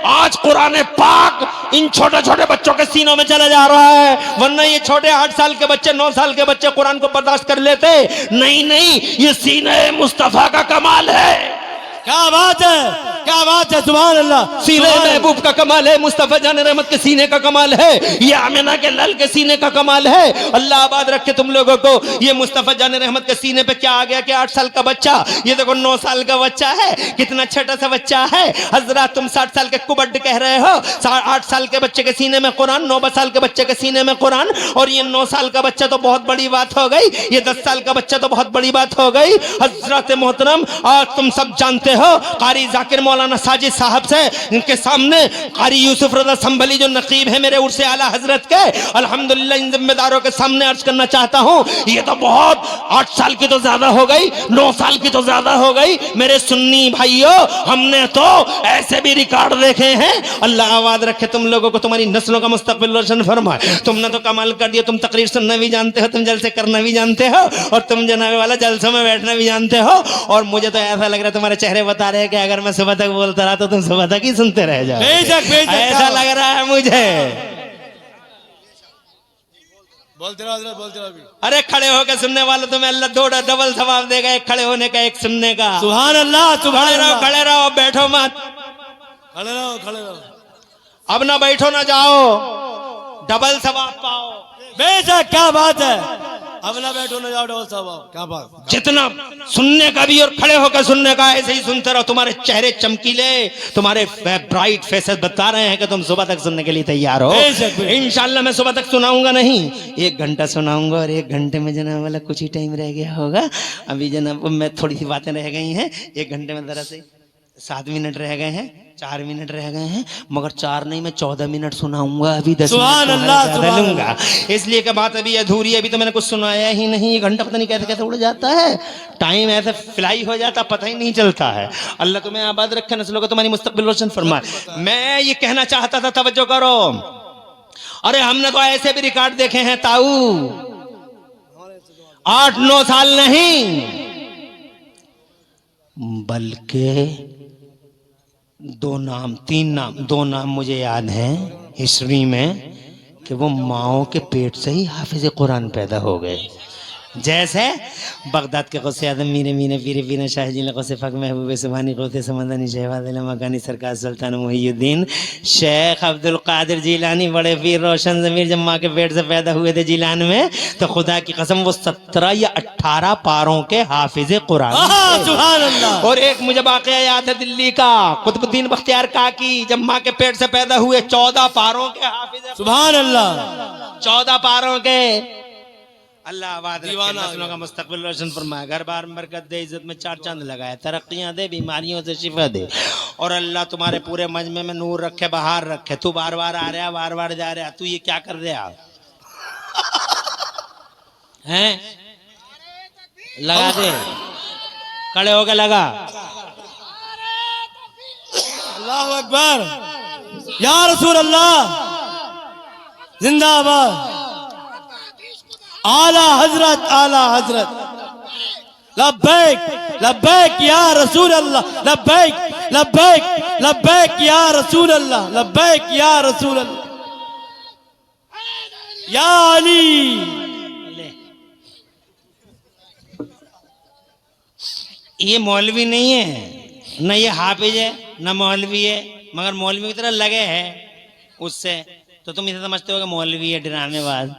आज कुरान पाक इन छोटे छोटे बच्चों के सीनों में चला जा रहा है। वरना ये छोटे 8 साल के बच्चे, 9 साल के बच्चे कुरान को बर्दाश्त कर लेते नहीं। नहीं, ये सीने मुस्तफा का कमाल है। क्या बात है, क्या बात है, सुभान अल्लाह। सीने महबूब का कमाल है, मुस्तफा जान रहमत के सीने का कमाल है, ये आमिना के लाल के सीने का कमाल है। अल्लाह आबाद रखे तुम लोगों को। ये मुस्तफा जान रहमत के सीने पे क्या आ गया कि 8 साल का बच्चा, ये देखो 9 साल का बच्चा है, कितना छोटा सा बच्चा है। हजरत तुम 60 साल के कुबड्ड कह रहे हो, 8 साल के बच्चे के सीने में कुरान, 9 साल के बच्चे के सीने में कुरान, और ये 9 साल का बच्चा तो बहुत बड़ी बात हो गई, ये 10 साल का बच्चा तो बहुत बड़ी बात हो गई। हजरत मोहतरम, आज तुम सब जानते हो कारी जाकिर मौलाना साजिद साहब से इनके सामने कारी यूसुफ रज़ा संभली जो नकीब है मेरे उर्से आला हजरत के, अल्हम्दुलिल्लाह इन जिम्मेदारों के सामने अर्ज करना चाहता हूँ, ये तो बहुत 8 साल की तो ज्यादा हो गई, 9 साल की तो ज्यादा हो गई। मेरे सुन्नी भाइयों, हमने तो ऐसे भी रिकॉर्ड देखे हैं। अल्लाह आबाद रखे तुम लोगों को, तुम्हारी नस्लों का मुस्तकबिल रोशन फरमाए। तुमने तो कमाल कर दिया, तुम तकरीर सुनना भी जानते हो, तुम जलसे करना भी जानते हो, और तुम जनाबे वाला जलसों में बैठना भी जानते हो। और मुझे तो ऐसा लग रहा है तुम्हारे चेहरे बता रहे हैं कि अगर मैं सुबह तक बोलता रहा तो तुम सुबह तक ही सुनते रह जाओ। ऐसा लग रहा है मुझे। बोलते रहो हजरत, बोलते रहो। अरे खड़े होकर सुनने वालों तुम्हें अल्लाह 2 डबल सवाब देगा, एक खड़े होने का, एक सुनने का। सुभान अल्लाह, सुभान अल्लाह। खड़े रहो, बैठो मत। खड़े रहो, खड़े रहो। अब ना बैठो ना जाओ, डबल सवाब पाओ। बेशक, क्या बात है। अब ना बैठो ना जाओ, डबल सवाब। क्या बात। जितना सुनने का भी और खड़े होकर सुनने का, ऐसे ही सुनते रहो। तुम्हारे चेहरे चमकीले, तुम्हारे ब्राइट फेसेस बता रहे हैं कि तुम सुबह तक सुनने के लिए तैयार हो। इंशाल्लाह मैं सुबह तक सुनाऊंगा नहीं, 1 घंटा सुनाऊंगा, और 1 घंटे में जनाब वाला कुछ ही टाइम रह गया होगा। अभी जनाब मैं थोड़ी सी बातें रह गई हैं, 1 घंटे में जरा से 7 मिनट रह गए हैं, 4 मिनट रह गए हैं, मगर 4 नहीं मैं 14 मिनट सुनाऊंगा। अभी 10 मिनट लूंगा, इसलिए कि बात अभी अधूरी है, अभी तो मैंने कुछ सुनाया ही नहीं। 1 घंटा पता नहीं कैसे कैसे उड़ जाता है, टाइम ऐसे फ्लाई हो जाता, पता ही नहीं चलता है। अल्लाह तुम्हें आबाद रखे, नस्लों को तुम्हारी मुस्तकबिल रोशन फरमाए। मैं ये कहना चाहता था, तवज्जो करो। अरे हमने तो ऐसे भी रिकॉर्ड देखे हैं ताऊ, 8-9 साल नहीं बल्कि 2 नाम 3 नाम 2 नाम मुझे याद हैं हिस्ट्री में कि वो माओ के पेट से ही हाफिज कुरान पैदा हो गए। जैसे बगदाद के गौसे आदम मीरे मीने पीरे पीने शाह जी गौसे फक महबूब सुबहानी गौसे समंदनी शहबाद मकानी सरकार सुल्तान मुहीउद्दीन शेख अब्दुल कादिर जिलानी, बड़े पीर रोशन ज़मीर, जब माँ के पेट से पैदा हुए थे जिलान में, तो खुदा की कसम वो 17 या 18 पारों के हाफिज कुरान। सुभान अल्लाह। और एक मुझे वाक़या याद है दिल्ली का, कुतुबुद्दीन बख्तियार काकी जब माँ के पेट से पैदा हुए, 14 पारों के हाफिज। सुभान अल्लाह, 14 पारों के। अल्लाह आबाद रखे, नस्लों का मुस्तकबिल रोशन फरमाए, घर बार में बरकत दे, इज्जत में 4 चांद लगाए, तरक्कियां दे, बीमारियों से शिफा दे, और अल्लाह तुम्हारे पूरे मजमे में नूर रखे, बहार रखे। तू बार बार आ रहा, बार बार जा रहा, तू ये क्या कर रहा हैं? लगा दे, खड़े होके लगा। अल्लाहु अकबर, या रसूल अल्लाह, जिंदाबाद। आला हजरत, आला हजरत। लब्बैक लब्बैक या रसूल अल्लाह, लब्बैक लब्बैक लब्बैक या रसूल अल्लाह, लब्बैक या रसूल अल्लाह, या अली। ले। ये मौलवी नहीं है, न ये हाफिज है, न मौलवी है, मगर मौलवी की तरह लगे है उससे, तो तुम इसे समझते हो कि मौलवी है डराने वाल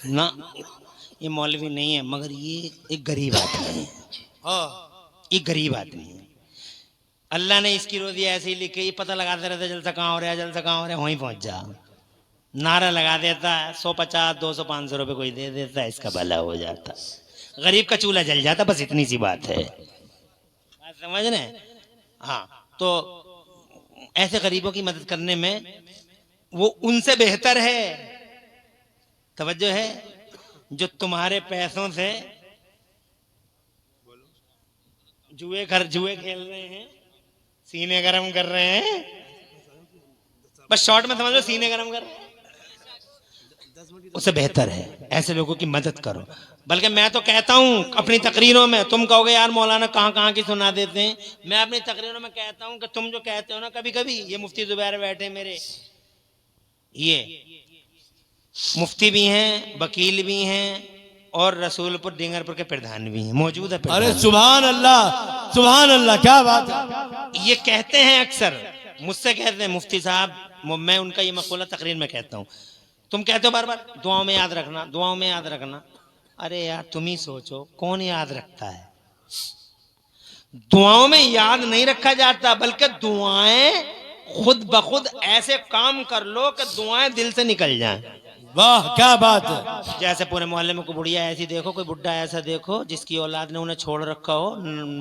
ना। ये मौलवी नहीं है, मगर ये एक गरीब आदमी है। ये गरीब आदमी है। अल्लाह ने इसकी रोजी ऐसे ही लिखी, ये पता लगाते रहते जलसा कहाँ हो रहा है, जलसा कहाँ हो रहा है, वहीं पहुंच जा, नारा लगा देता है, 150 200 500 रुपए कोई दे देता है, इसका भला हो जाता, गरीब का चूल्हा जल जाता, बस इतनी सी बात है। बात समझ रहे हैं? हाँ, तो ऐसे गरीबों की मदद करने में वो उनसे बेहतर है, तवज्जो है, जो तुम्हारे पैसों से जुए खेल रहे हैं, सीने गरम कर रहे हैं, बस शॉर्ट में समझ लो, सीने गरम कर रहे हैं, उससे बेहतर है ऐसे लोगों की मदद करो। बल्कि मैं तो कहता हूं अपनी तकरीरों में, तुम कहोगे यार मौलाना कहाँ कहाँ की सुना देते हैं, मैं अपनी तकरीरों में कहता हूं कि तुम जो कहते हो ना, कभी कभी ये मुफ्ती जुबैर बैठे मेरे, ये मुफ्ती भी हैं, वकील भी हैं, और रसूलपुर डिंगरपुर के प्रधान भी हैं, मौजूद है प्रधान। अरे सुभान अल्लाह, क्या बात है। ये कहते हैं अक्सर मुझसे, कहते हैं मुफ्ती साहब, मैं उनका ये मकूला तकरीर में कहता हूँ, तुम कहते हो बार बार दुआओं में याद रखना, दुआओं में याद रखना। अरे यार तुम ही सोचो, कौन याद रखता है? दुआओं में याद नहीं रखा जाता, बल्कि दुआएं खुद ब खुद ऐसे काम कर लो कि दुआएं दिल से निकल जाएं। वाह क्या बात है। जैसे पूरे मोहल्ले में कोई बुढ़िया ऐसी देखो, कोई बुढ़ा ऐसा देखो जिसकी औलाद ने उन्हें छोड़ रखा हो,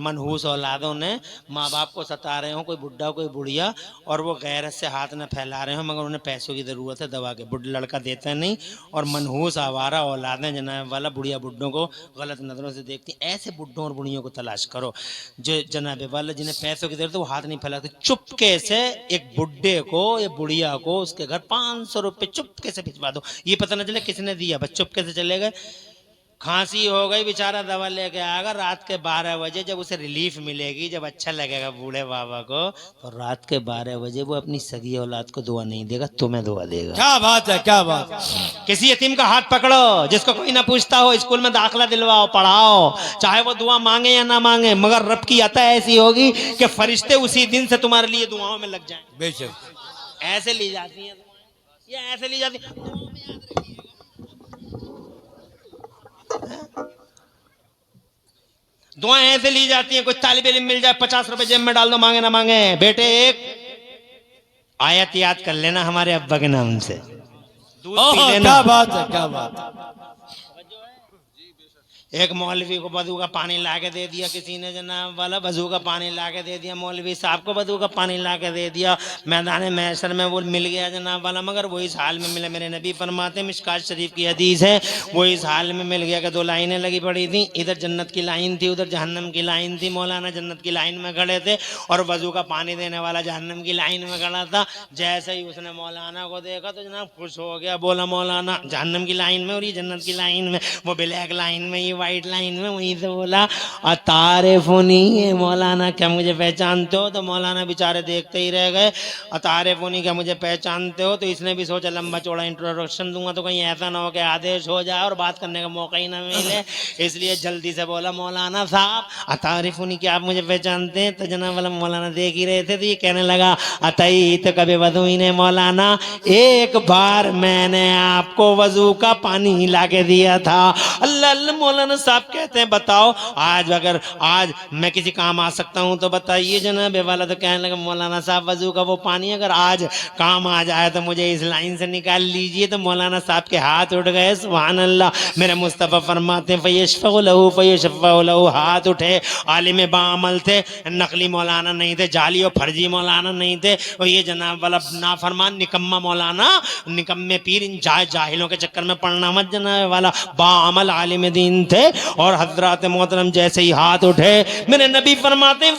मनहूस औलादों ने माँ बाप को सता रहे हो, कोई बुढ़ा कोई बुढ़िया, और वो गैरत से हाथ न फैला रहे हो, मगर उन्हें पैसों की ज़रूरत है दवा के, बुढ़ लड़का देता नहीं, और मनहूस आवारा औलादें जनाब वाला बुढ़िया बुढ़ों को गलत नज़रों से देखती, ऐसे बुढ़ों और बुढ़ियों को तलाश करो जो जनाब वाला जिन्हें पैसों की ज़रूरत है, वो हाथ नहीं फैलाते। चुपके से एक बुढ़े को या बुढ़िया को उसके घर 500 रुपये चुपके से भिजवा दो, ये पता न चले किसने दिया, बस चुपके से चले गए। खांसी हो गई, बेचारा दवा लेके आएगा रात के 12 बजे, जब उसे रिलीफ मिलेगी, जब अच्छा लगेगा बूढ़े बाबा को, तो रात के 12 बजे वो अपनी सगी औलाद को दुआ नहीं देगा, तुम्हें दुआ देगा। क्या बात है, क्या बात है। किसी यतीम का हाथ पकड़ो जिसको कोई ना पूछता हो, स्कूल में दाखिला दिलवाओ, पढ़ाओ, चाहे वो दुआ मांगे या ना मांगे, मगर रब की अता ऐसी होगी कि फरिश्ते उसी दिन से तुम्हारे लिए दुआओं में लग जाएं। बेशक ऐसे ली जाती है, ये ऐसे ली जाती है। दुआएं ऐसे ली जाती हैं, कोई तालिब इल्म मिल जाए 50 रुपए जेब में डाल दो, मांगे ना मांगे। बेटे एक आयत याद कर लेना हमारे अब्बा के नाम से, दूध पी लेना। क्या बात है, क्या बात है। एक मौलवी को वजू का पानी ला के दे दिया किसी ने, जनाब वाला वजू का पानी ला के दे दिया, मौलवी साहब को वजू का पानी ला के दे दिया, मैदान महशर में वो मिल गया जनाब वाला, मगर वो इस हाल में मिला, मेरे नबी फरमाते, मिशकात शरीफ की हदीस है, वो इस हाल में मिल गया कि 2 लाइनें लगी पड़ी थी, इधर जन्नत की लाइन थी, उधर जहन्नम की लाइन थी। मौलाना जन्नत की लाइन में खड़े थे और वजू का पानी देने वाला जहन्नम की लाइन में खड़ा था। जैसे ही उसने मौलाना को देखा तो जनाब खुश हो गया, बोला मौलाना जहन्नम की लाइन में और ये जन्नत की लाइन में, वो ब्लैक लाइन में, ये वाइट लाइन में, वहीं से बोला अतारिफुनी, है मौलाना क्या मुझे पहचानते हो? तो मौलाना बेचारे देखते ही रह गए, अतारिफुनी क्या मुझे पहचानते हो? तो इसने भी सोचा लंबा चौड़ा इंट्रोडक्शन दूंगा तो कहीं ऐसा ना हो कि आदेश हो जाए और बात करने का मौका ही ना मिले, इसलिए जल्दी से बोला मौलाना साहब अतारिफुनी क्या आप मुझे पहचानते हैं? तो जनाब वाला मौलाना देख ही रहे थे, तो ये कहने लगा अतई तो कभी वजू ने मौलाना, एक बार मैंने आपको वजू का पानी ला के दिया था। अल्लाह मौलाना साहब कहते हैं बताओ आज अगर आज मैं किसी काम आ सकता हूं तो बताइए जनाब वाला। तो कहने लगा मौलाना साहब वजू का वो पानी अगर आज काम आ जाए तो मुझे इस लाइन से निकाल लीजिए। तो मौलाना साहब के हाथ उठ गए, सुभान अल्लाह। मेरे मुस्तफ़ा फरमाते फयशफ़अ, हाथ उठे, आलिम बाअमल थे, नकली मौलाना नहीं थे, जाली और फर्जी मौलाना नहीं थे, और ये जनाब वाला नाफरमान निकम्मा मौलाना, निकम्मे पीर, इन जाहिलों के चक्कर में पड़ना मत जनाब वाला, बाअमल आलिम दीन थे। गए और हजरत मोहतरम जैसे ही हाथ उठे मेरे नबी फरमाते हैं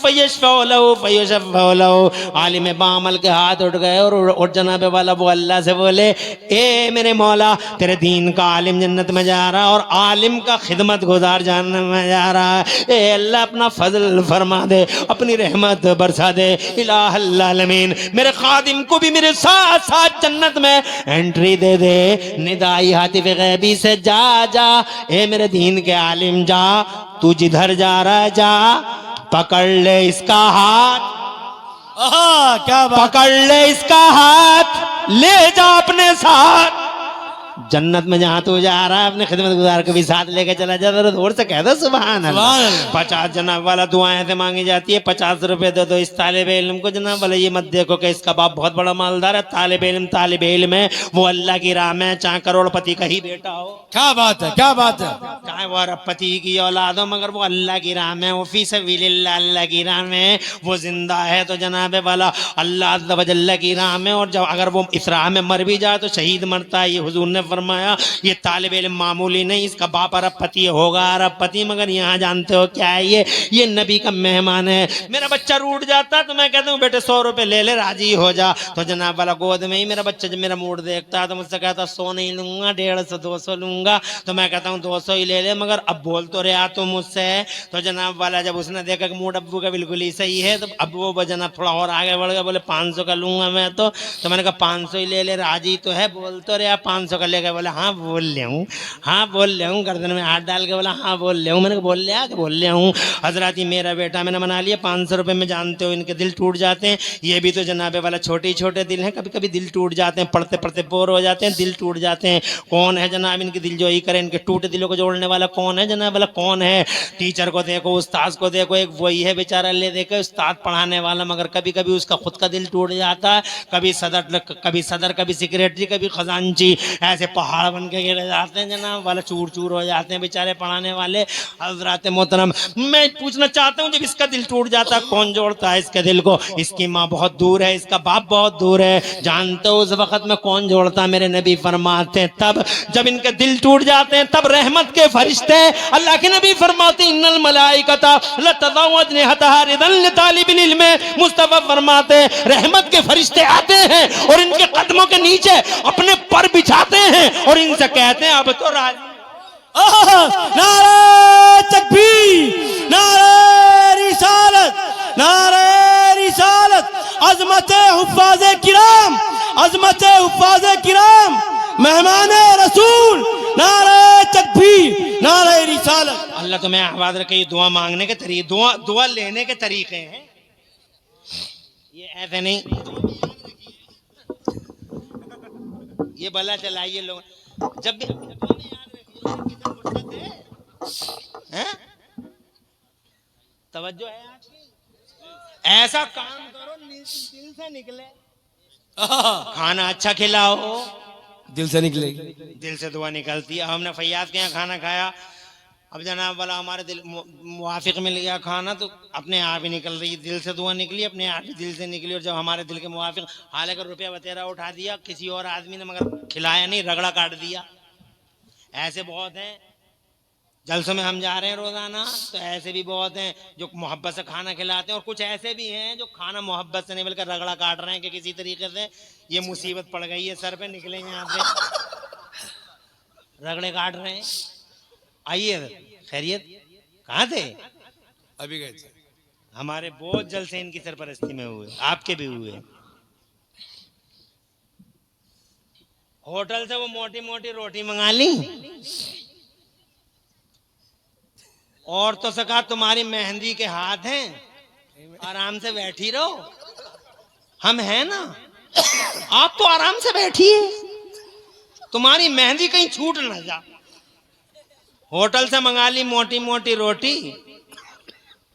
आलिम बामल के हाथ उठ गए और जनाब वाला वो अल्लाह से बोले ए मेरे मौला तेरे दीन का आलिम जन्नत में जा रहा है और आलिम का खिदमत गुजार जानने में जा रहा है। ए अल्लाह अपना फजल फरमा दे, अपनी रहमत बरसा दे। इलाहुल आलमीन मेरे खादिम को भी मेरे साथ साथ जन्नत में एंट्री दे दे। निदाई हातिफ गैबी से जा जा, ए मेरे दीन के आलिम जा, तू जिधर जा रहा है जा, पकड़ ले इसका हाथ, क्या बात। पकड़ ले इसका हाथ, ले जा अपने साथ जन्नत में जहां तू जा रहा है। अपने खिदमत गुजार को भी साथ लेके चला जा। और से कह दो सुभान अल्लाह। 50 जनाब वाला दुआएं से मांगी जाती है। 50 रुपए दे दो इस तालिबे इल्म को। जनाब वाला ये मत देखो कि इसका बाप बहुत बड़ा मालदार है। तालिबे इल्म है, वो अल्लाह की राह में, चाहे करोड़पति का ही बेटा हो, क्या बात है, क्या बात है। चाहे वो अरबपति की औलाद हो, मगर वो अल्लाह की राह में, वो फी सबिलिल्लाह अल्लाह की राह में वो जिंदा है। तो जनाब वाला अल्लाह अज़्ज़ व जल्ल की राह में, और जब अगर वो इस राह में मर भी जाए तो शहीद मरता है। ये हुजूर ने फरमाया ये तालिब इल्म मामूली नहीं, इसका बाप अरबपति होगा, अरबपति, मगर यहाँ जानते हो क्या है, ये नबी का मेहमान है। मेरा बच्चा रूठ जाता तो मैं कहता हूँ बेटे 100 रुपए ले ले, राजी हो जा। तो जनाब वाला गोद में ही मेरा बच्चा जब मेरा मूड देखता है तो मुझसे कहता 100 नहीं लूंगा, 150 200 लूंगा। तो मैं कहता हूँ 200 ही ले ले, मगर अब बोल तो रहा तो मुझसे। तो जनाब वाला जब उसने देखा कि मूड अब्बू का बिल्कुल ही सही है तो अब वो जनाब थोड़ा और आगे बढ़ गया, बोले 500 का लूंगा मैं। तो मैंने कहा 500 ही ले ले, राजी तो है, बोल तो रहा 500 का ले गए। बोले हाँ बोल ले हूँ, हाँ बोल ले हूँ। गर्दन में हाथ डाल के बोला हाँ बोल ले हूँ। मैंने कहा बोल ले हूँ। हजरत ही मेरा बेटा मैंने मना लिया 500 रुपये में। जानते हो इनके दिल टूट जाते हैं। ये भी तो जनाबे वाला छोटे छोटे दिल हैं, कभी कभी दिल टूट जाते हैं, पढ़ते पढ़ते बोर हो जाते हैं, दिल टूट जाते हैं। कौन है जनाब इनके दिल जो ही करे, इनके टूटे दिलों को जोड़ने वाला कौन है जनाब वाला, कौन है? टीचर को देखो, उस्ताद को देखो, एक वही है बेचारा ले देखो उस्ताद पढ़ाने वाला, मगर कभी कभी उसका खुद का दिल टूट जाता है। कभी सदर कभी सेक्रेटरी कभी खजांची, ऐसे पहाड़ बन के गिर जाते हैं जनाब वाला, चूर चूर हो जाते हैं बेचारे पढ़ाने वाले। हजरत मोहतरम मैं पूछना चाहता हूँ जब इसका दिल टूट जाता है कौन जोड़ता है इसके दिल को? इसकी माँ बहुत दूर है, इसका बाप बहुत दूर है, जानते हो उस वक्त में कौन जोड़ता है? मेरे नबी फरमाते हैं तब जब इनके दिल टूट जाते हैं, तब रहमत के फरिश्ते, अल्लाह के नबी फरमाते इन्नल मलाइकता लतज़उ अजनिहतहा रिदन लितालिबिल इल्म, मुस्तफा फरमाते रहमत के फरिश्ते आते हैं और इनके कदमों के नीचे अपने पर बिछाते हैं और इनसे कहते हैं अब तो राजी। नारे तकबीर, नारे रिसालत, नारे रिसालत। अज़मते हुफ़्फ़ाज़े किराम, अज़मते हुफ़्फ़ाज़े किराम, मेहमाने रसूल, नारे तकबीर, नारे रिसालत। अल्लाह तुम्हें आबाद रखे। ये दुआ मांगने के तरीके, दुआ लेने के तरीके हैं, ये ऐसे नहीं ये भला चलाइए लोग। जब भी तवज्जो है आपकी, ऐसा काम करो दिल से निकले। खाना अच्छा खिलाओ, दिल से निकलेगी, दिल से दुआ निकलती है। हमने फैयाज के यहाँ खाना खाया, अब जनाब वाला हमारे दिल मुवाफिक मिल गया खाना तो अपने आप ही निकल रही, दिल से दुआ निकली, अपने आप ही दिल से निकली। और जब हमारे दिल के मुवाफिक, हालांकि रुपया बतेरा उठा दिया किसी और आदमी ने, मगर खिलाया नहीं, रगड़ा काट दिया। ऐसे बहुत हैं, जलसों में हम जा रहे हैं रोजाना, तो ऐसे भी बहुत हैं जो मोहब्बत से खाना खिलाते हैं, और कुछ ऐसे भी हैं जो खाना मोहब्बत से नहीं बल्कि रगड़ा काट रहे हैं कि किसी तरीके से ये मुसीबत पड़ गई है सर पे, निकले यहाँ से रगड़े काट रहे हैं। आइए खैरियत, कहाँ थे? अभी गए थे। हमारे बहुत जलसे इनकी सरपरस्ती में हुए, आपके भी हुए। होटल से वो मोटी मोटी रोटी मंगा ली और तो सका तुम्हारी मेहंदी के हाथ हैं, आराम से बैठी रहो, हम हैं ना, आप तो आराम से बैठिए, तुम्हारी मेहंदी कहीं छूट ना जा। होटल से मंगा ली मोटी मोटी रोटी,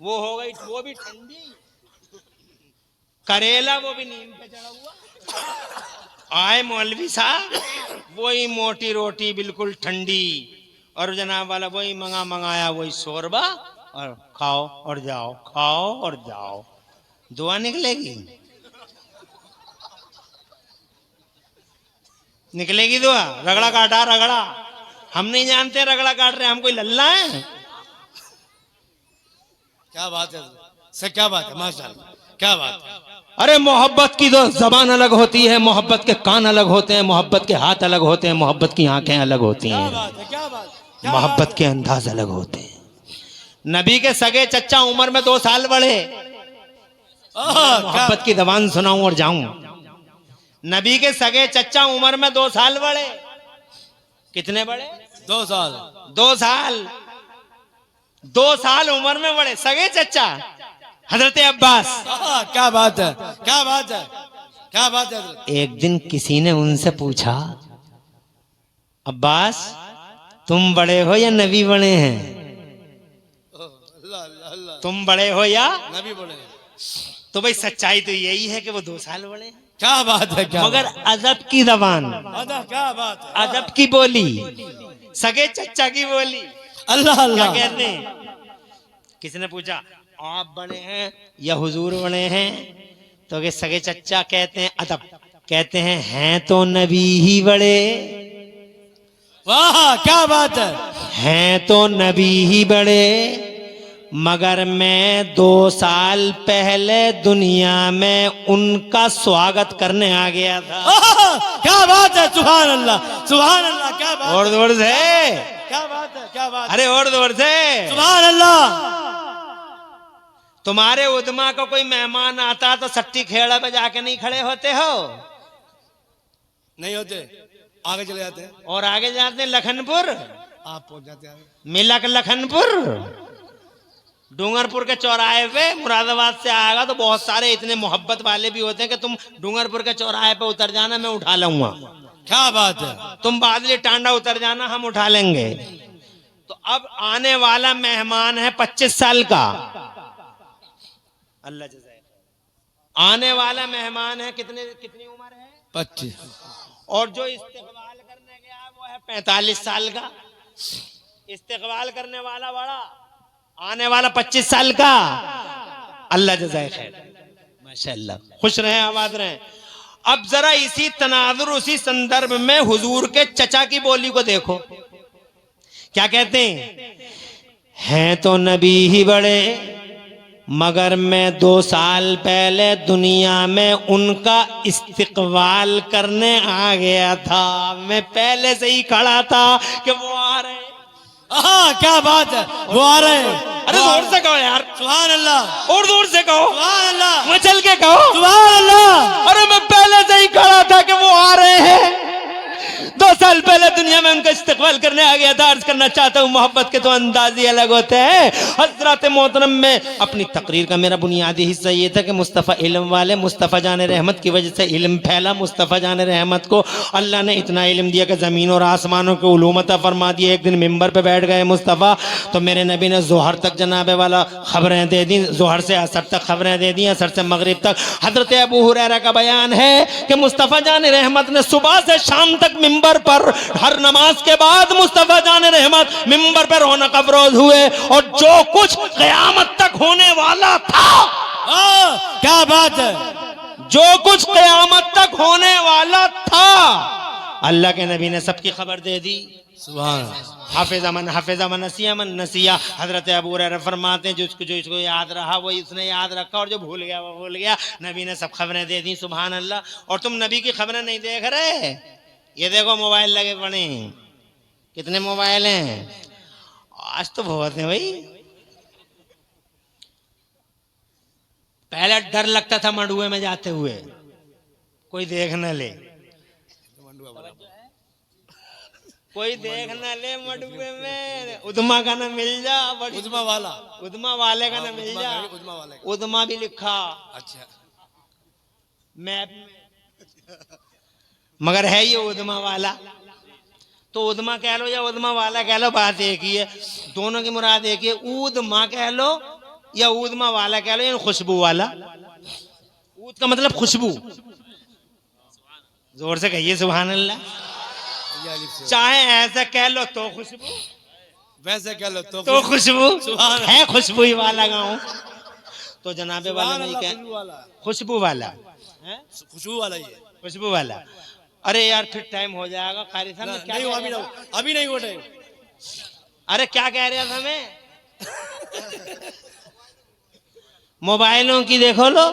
वो हो गई वो भी ठंडी, करेला वो भी नीम पे चढ़ा हुआ। आए मौलवी साहब, वही मोटी रोटी बिल्कुल ठंडी, और जनाब वाला वही मंगाया वही शोरबा, और खाओ और जाओ, खाओ और जाओ, दुआ निकलेगी, निकलेगी दुआ। रगड़ा काटा रगड़ा, हम नहीं जानते रगड़ा काट रहे, हम कोई लल्ला है? क्या बात है सर, क्या बात है माशाल्लाह, क्या बात है। अरे मोहब्बत की तो जबान अलग होती है, मोहब्बत के कान अलग होते हैं, मोहब्बत के हाथ अलग होते हैं, मोहब्बत की आंखें अलग होती क्या हैं, बात है, क्या बात है, क्या मोहब्बत बात के अंदाज अलग होते हैं। नबी के सगे चच्चा उम्र में 2 साल बड़े। है। क्या मोहब्बत की जबान सुनाऊं और जाऊं। नबी के सगे चच्चा उम्र में 2 साल बड़े। कितने बड़े? 2 साल। 2 साल। 2 साल उम्र में बड़े सगे चच्चा हजरत अब्बास। क्या बात है, क्या बात है, क्या बात है। एक दिन किसी ने उनसे पूछा, अब्बास तुम बड़े हो या नबी बड़े हैं? अल्लाह अल्लाह अल्लाह, तुम बड़े हो या? नबी बोले। तो भाई सच्चाई तो यही है कि वो 2 साल बड़े हैं। क्या बात है, क्या मगर अदब की जबान, अदा, क्या बात है। अदब की बोली, सगे चच्चा की बोली। अल्लाह क्या अल्लाह। कहते हैं? किसी ने पूछा आप बड़े हैं या हुजूर बड़े हैं? तो कि सगे चच्चा कहते हैं अदब, कहते हैं तो नबी ही बड़े, वाह क्या बात है। हैं तो नबी ही बड़े, मगर मैं 2 साल पहले दुनिया में उनका स्वागत करने आ गया था। क्या बात है, सुभान अल्लाह, सुभान अल्लाह, क्या बात और जोर से, क्या बात है, क्या बात है। अरे और जोर से। सुभान अल्लाह। तुम्हारे उदमा को कोई मेहमान आता तो सट्टी खेड़ा पे जाके नहीं खड़े होते हो? नहीं होते, आगे चले जाते हैं। और आगे जाते हैं लखनपुर, आप पहुंच जाते हैं। मिलक लखनपुर, डूंगरपुर के चौराहे पे मुरादाबाद से आएगा तो बहुत सारे इतने मोहब्बत वाले भी होते हैं कि तुम डूंगरपुर के चौराहे पे उतर जाना, मैं उठा लूंगा। क्या बात है। तुम बादली टांडा उतर जाना, हम उठा लेंगे। तो अब आने वाला मेहमान है 25 साल का, अल्लाह जज़ाए। आने वाला मेहमान है कितनी उम्र है? 25। और जो इस्तेकबाल करने गया वो है 45 साल का। इस्तेकबाल करने वाला बड़ा, आने वाला 25 साल का। अल्लाह जज़ाए खैर, माशाअल्लाह, खुश रहें, आबाद रहें। अब जरा इसी तनाजुर, उसी संदर्भ में हुजूर के चचा की बोली को देखो, क्या कहते हैं तो नबी ही बड़े, मगर मैं 2 साल पहले दुनिया में उनका इस्तिकबाल करने आ गया था। मैं पहले से ही खड़ा था कि वो आ रहे हैं। क्या बात है, वो आ रहे हैं। अरे जोर से कहो यार, सुभान अल्लाह, और जोर से कहो, सुभान अल्लाह, मचल के कहो, सुभान अल्लाह। अरे मैं पहले से ही खड़ा था कि वो आ रहे हैं। 2 साल पहले दुनिया में उनका इस्तेकबाल करने आ गया था। अर्ज करना चाहता हूँ, मोहब्बत के तो अंदाज ही अलग होते हैं। हजरत मोहतरम में अपनी तकरीर का मेरा बुनियादी हिस्सा ये था कि मुस्तफ़ा इल्म वाले, मुस्तफ़ा जान रहमत की वजह से इल्म फैला। मुस्तफ़ा जान रहमत को अल्लाह ने इतना इल्म दिया कि ज़मीन और आसमानों के उलूम अता फरमा दिए। एक दिन मिंबर पे बैठ गए मुस्तफ़ा, तो मेरे नबी ने ज़ोहर तक जनाबे वाला खबरें दे दी, ज़ोहर से असर तक खबरें दे दी, असर से मगरिब तक। हजरत अबू हुरैरा का बयान है कि मुस्तफ़ा जान रहमत ने सुबह से शाम तक मिंबर पर हर नमाज के बाद मुस्तफा जान रहमत मिंबर पर रौनक अफरोज हुए। और जो कुछ क़यामत तक होने वाला था, क्या बात है, जो कुछ क़यामत तक होने वाला था, अल्लाह के नबी ने सबकी खबर दे दी। सुभान। हाफिज़ा मन नसिया मन नसिया। हजरत अबू हुरैरा फरमाते हैं जो इसको याद रहा वही उसने याद रखा, और जो भूल गया वो भूल गया। नबी ने सब खबरें दे दी, सुभान अल्लाह। और तुम नबी की खबरें नहीं देख रहे? ये देखो मोबाइल लगे पड़े हैं, कितने मोबाइल हैं आज तो बहुत हैं भाई। पहले डर लगता था मंडुए में जाते हुए कोई देख न ले, कोई देख न ले मंडुए में, उदमा का ना मिल जा, उदमा वाला, उदमा वाले का ना मिल जा, उदमा वाले, उदमा भी लिखा अच्छा मैप में, मगर है ये उदमा वाला। तो उदमा कह लो या उदमा वाला कह लो, बात एक ही है, दोनों की मुराद एक ही है। उदमा कह लो या उदमा वाला कह लो, यानी खुशबू वाला। ऊद का मतलब खुशबू, जोर से कहिए सुभान अल्लाह। चाहे ऐसा कह लो तो खुशबू, वैसे कह लो तो खुशबू सुभान है, खुशबू ही वाला गाँव। तो जनाबे वाला नहीं कह, खुशबू वाला, खुशबू वाला है, खुशबू वाला ही है। खुशबू वाला। अरे यार फिर टाइम हो जाएगा। कारी साहब ने क्या नहीं हो, कह अभी रहा ना था? हो, अभी नहीं हो टाइम। अरे क्या कह रहा था मैं? मोबाइलों की देखो लो।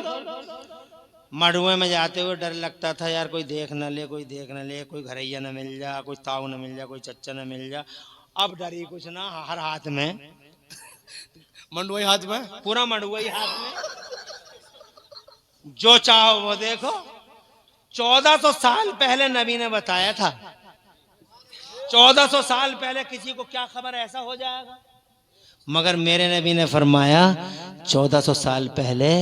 मड़ुए में जाते हुए डर लगता था यार, कोई देख न ले, कोई देख न ले, कोई घरैया न मिल जा, कोई ताऊ न मिल जा, कोई चच्चा न मिल जा। अब डर ही कुछ ना, हर हाथ में मंडुआई हाथ में। पूरा मड़ुआ ही हाथ में, जो चाहो वो देखो। 1400 साल पहले नबी ने बताया था। 1400 साल पहले किसी को क्या खबर ऐसा हो जाएगा, मगर मेरे नबी ने फरमाया 1400 साल पहले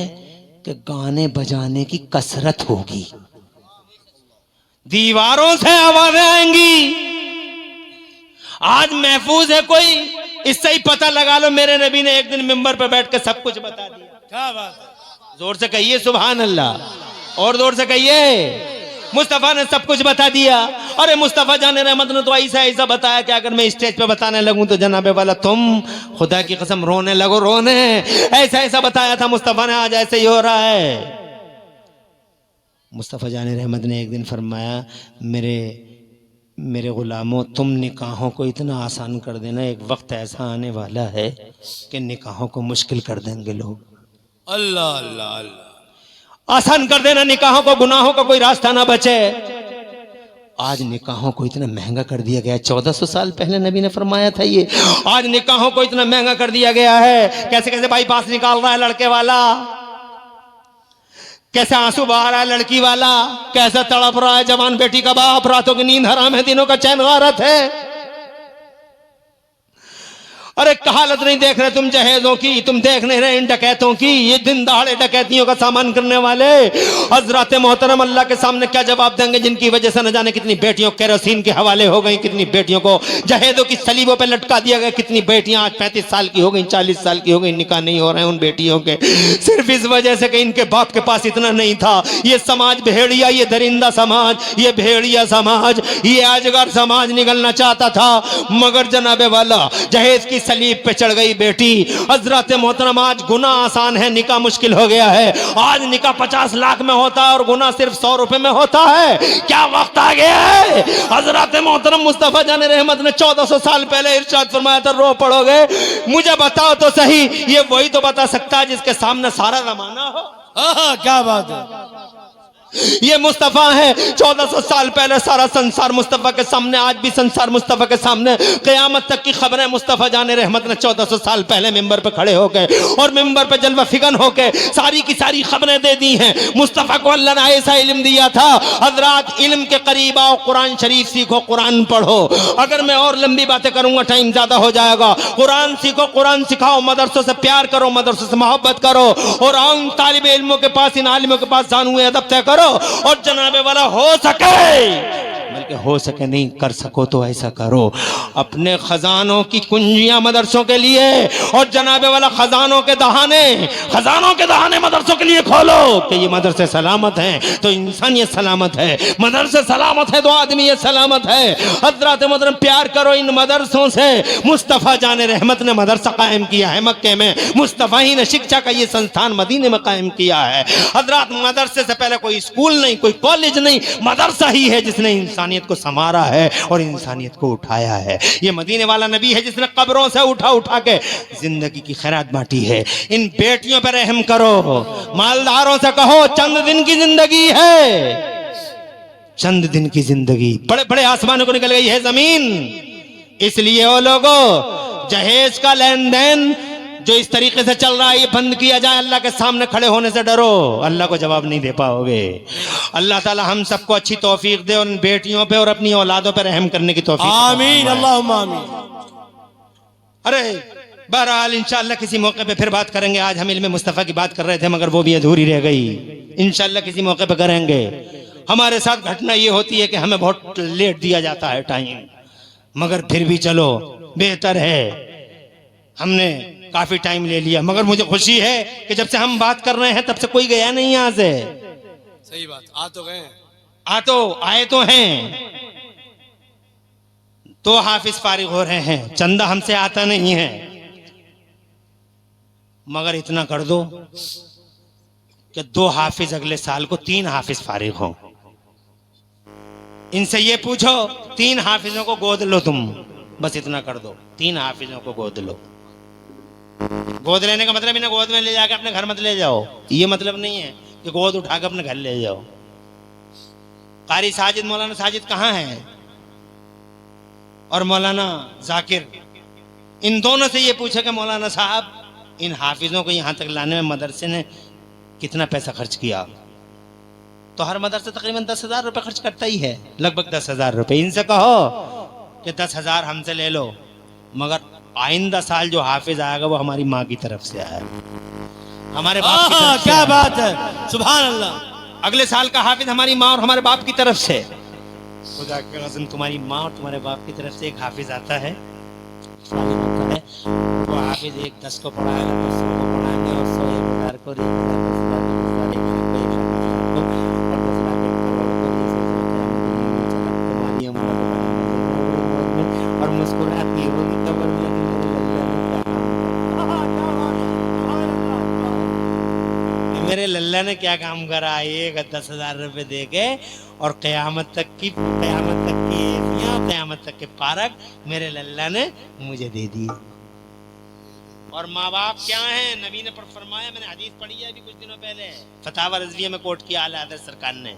कि गाने बजाने की कसरत होगी, दीवारों से आवाजें आएंगी। आज महफूज है कोई, इससे ही पता लगा लो मेरे नबी ने एक दिन मिंबर पे बैठ के सब कुछ बता दिया। क्या बात है। जोर से कहिए सुभान अल्लाह, और जोर से कहिए मुस्तफा ने सब कुछ बता दिया। अरे मुस्तफा जाने रहमत ने तो ऐसा ऐसा बताया कि अगर मैं स्टेज पे बताने लगूं तो जनाबे वाला तुम खुदा की कसम रोने लगो, रोने। ऐसा ऐसा बताया था मुस्तफा ने, आज ऐसे ही हो रहा है। मुस्तफा जाने रहमत ने एक दिन फरमाया, मेरे गुलामों, तुम निकाहों को इतना आसान कर देना, एक वक्त ऐसा आने वाला है कि निकाहों को मुश्किल कर देंगे लोग। अल्लाह अल्लाह अल्लाह। आसान कर देना निकाहों को, गुनाहों का कोई रास्ता ना बचे। आज निकाहों को इतना महंगा कर दिया गया है। 1400 साल पहले नबी ने फरमाया था ये। आज निकाहों को इतना महंगा कर दिया गया है। कैसे कैसे बाईपास निकाल रहा है लड़के वाला, कैसे आंसू बहा रहा है लड़की वाला, कैसे तड़प रहा है जवान बेटी का बाप। रातों की नींद हराम है, दिनों का चैन गारत है। अरे हालत नहीं देख रहे तुम जहेजों की, तुम देख नहीं रहे इन डकैतों की, ये दिन दहाड़े डकैतियों का सामान करने वाले। हजरत मोहतरम अल्लाह के सामने क्या जवाब देंगे, जिनकी वजह से न जाने कितनी बेटियों केरोसिन के हवाले हो गई, कितनी बेटियों को जहेजों की सलीबों पे लटका दिया गया, कितनी बेटियां आज 35 साल की हो गई, 40 साल की हो गई, निकाह नहीं हो रहे हैं उन बेटियों के, सिर्फ इस वजह से कि इनके बाप के पास इतना नहीं था। ये समाज भेड़िया, ये दरिंदा समाज, ये भेड़िया समाज, ये अजगर समाज निकलना चाहता था, मगर जनाबे वाला जहेज की सलीब पे चढ़ गई बेटी। हजरत मोहतरम आज गुना आसान है, निकाह मुश्किल हो गया है। आज निकाह 50 लाख में होता है और गुना सिर्फ 100 रुपए में होता है। क्या वक्त आ गया है। हजरत मोहतरम मुस्तफा जाने रहमत ने 1400 साल पहले इरशाद फरमाया था, रो पड़ोगे। मुझे बताओ तो सही, ये वही तो बता सकता है जिसके सामने सारा जमाना हो। हाँ, क्या बात है। ये मुस्तफा है। 1400 साल पहले सारा संसार मुस्तफा के सामने, आज भी संसार मुस्तफा के सामने। क़यामत तक की खबरें मुस्तफा जाने रहमत ने 1400 साल पहले मिंबर पे खड़े होकर और मिंबर पे जलवा फिगन होकर सारी की सारी खबरें दे दी हैं। मुस्तफा को अल्लाह ने ऐसा इल्म दिया था, हजरात इल्म के करीब आओ, कुरान शरीफ सीखो, कुरान पढ़ो। अगर मैं और लंबी बातें करूंगा टाइम ज्यादा हो जाएगा। कुरान सीखो, कुरान सिखाओ, मदरसों से प्यार करो, मदरसों से मोहब्बत करो, और आओ इन तालिब इल्मों के पास, इन आलिमों के पास जानूए अदब तय करो। और जनाबे वाला हो सके, बल्कि हो सके नहीं कर सको तो ऐसा करो, अपने खजानों की कुंजियां मदरसों के लिए और जनाबे वाला खजानों के दहाने मदरसों के लिए खोलो कि ये मदरसे सलामत हैं तो इंसानियत सलामत है, मदरसे सलामत है तो आदमी सलामत है। हजरत मोहतरम प्यार करो इन मदरसों से। मुस्तफ़ा जाने रहमत ने मदरसा कायम किया है मक्के में, मुस्तफ़ा ही ने शिक्षा का ये संस्थान मदीने में कायम किया है। हजरत मदरसे से पहले कोई स्कूल नहीं, कोई कॉलेज नहीं, मदरसा ही है जिसने इंसानियत को संवारा है और इंसानियत को उठाया है। ये मदीने वाला नबी है जिसने कब्रों से उठा के जिंदगी की खैरात बांटी है। इन बेटियों पर रहम करो, मालदारों से कहो चंद दिन की जिंदगी है, चंद दिन की जिंदगी, बड़े बड़े आसमानों को निकल गई है जमीन। इसलिए वो लोगों, जहेज का लेन देन जो इस तरीके से चल रहा है ये बंद किया जाए। अल्लाह के सामने खड़े होने से डरो, अल्लाह को जवाब नहीं दे पाओगे। अल्लाह ताला हम सबको अच्छी तौफीक दे और उन बेटियों पे और अपनी औलादों पे रहम करने की तौफीक। आमीन, अल्लाहुम्मा आमीन। अरे बहरहाल इंशाअल्लाह किसी मौके पे फिर बात करेंगे। आज हम इल्म मुस्तफ़ा की बात कर रहे थे मगर वो भी अधूरी रह गई। इंशाअल्लाह किसी मौके पे करेंगे। हमारे साथ घटना ये होती है कि हमें बहुत लेट दिया जाता है टाइम, मगर फिर भी चलो बेहतर है, हमने काफी टाइम ले लिया। मगर मुझे खुशी है कि जब से हम बात कर रहे हैं तब से कोई गया नहीं यहाँ से। सही बात, आ तो गए, आए तो हैं। 2 हाफिज फारिग हो रहे हैं, चंदा हमसे आता नहीं है, मगर इतना कर दो कि 2 हाफिज अगले साल को 3 हाफिज फारिग हों। इनसे ये पूछो 3 हाफिजों को गोद लो तुम, बस इतना कर दो, 3 हाफिजों को गोद लो। गोद लेने का मतलब इन्हें गोद में ले जाकर अपने घर मत ले जाओ, ये मतलब नहीं है कि गोद उठाकर अपने घर ले जाओ। कारी साजिद, मौलाना साजिद कहाँ है, और मौलाना जाकिर, इन दोनों से ये पूछे कि मौलाना साहब इन हाफिजों को यहाँ तक लाने में मदरसे ने कितना पैसा खर्च किया? तो हर मदरसा तकरीबन 10,000 रुपये खर्च करता ही है, लगभग 10,000 रुपये। इनसे कहो कि 10,000 हमसे ले लो, मगर आइंदा साल जो हाफिज आएगा वो हमारी माँ की तरफ से आएगा, हमारे बाप की तरफ से क्या आएगा। बात है, सुभान अल्लाह। अगले साल का हाफिज हमारी माँ और हमारे बाप की तरफ से। खुदा की कसम, तुम्हारी माँ और तुम्हारे बाप की तरफ से एक हाफिज आता है, सालिम होता है, वो हाफिज एक 10 को पढ़ाएगा, 100 को पढ़ाएंगे, और 100 1,000 को, 1,000 और मुस्कुराती होगी कब्र में। मेरे लल्ला ने क्या काम करा, एक 10,000 रुपए दे के और क़यामत तक की एसियां, क़यामत तक के पारक मेरे लल्ला ने मुझे दे दिए। और माँ बाप क्या हैं, नबी ने फरमाया, मैंने हदीस पढ़ी है अभी कुछ दिनों पहले, फतावा रज़विया में कोट किया आला हज़रत सरकार ने,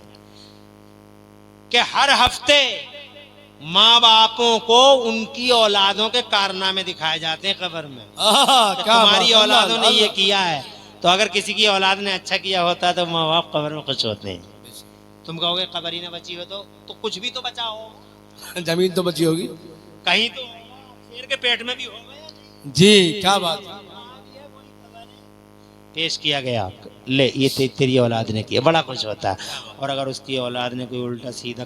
कि हर हफ्ते माँ बापों को उनकी औलादों के कारनामे दिखाए जाते हैं कब्र में। तुम्हारी औलादों ने ये किया है, तो अगर किसी की औलाद ने अच्छा किया होता तो माँ बाप कब्र में खुश होते हैं। तुम कहोगे कब्र ही न बची हो तो कुछ भी तो बचा हो, जमीन तो बची होगी कहीं तो शेर के पेट में भी होगा जी। क्या बात है, पेश किया गया, ले ये तेरी औलाद ने किया, बड़ा खुश होता है। और अगर उसकी औलाद ने कोई उल्टा सीधा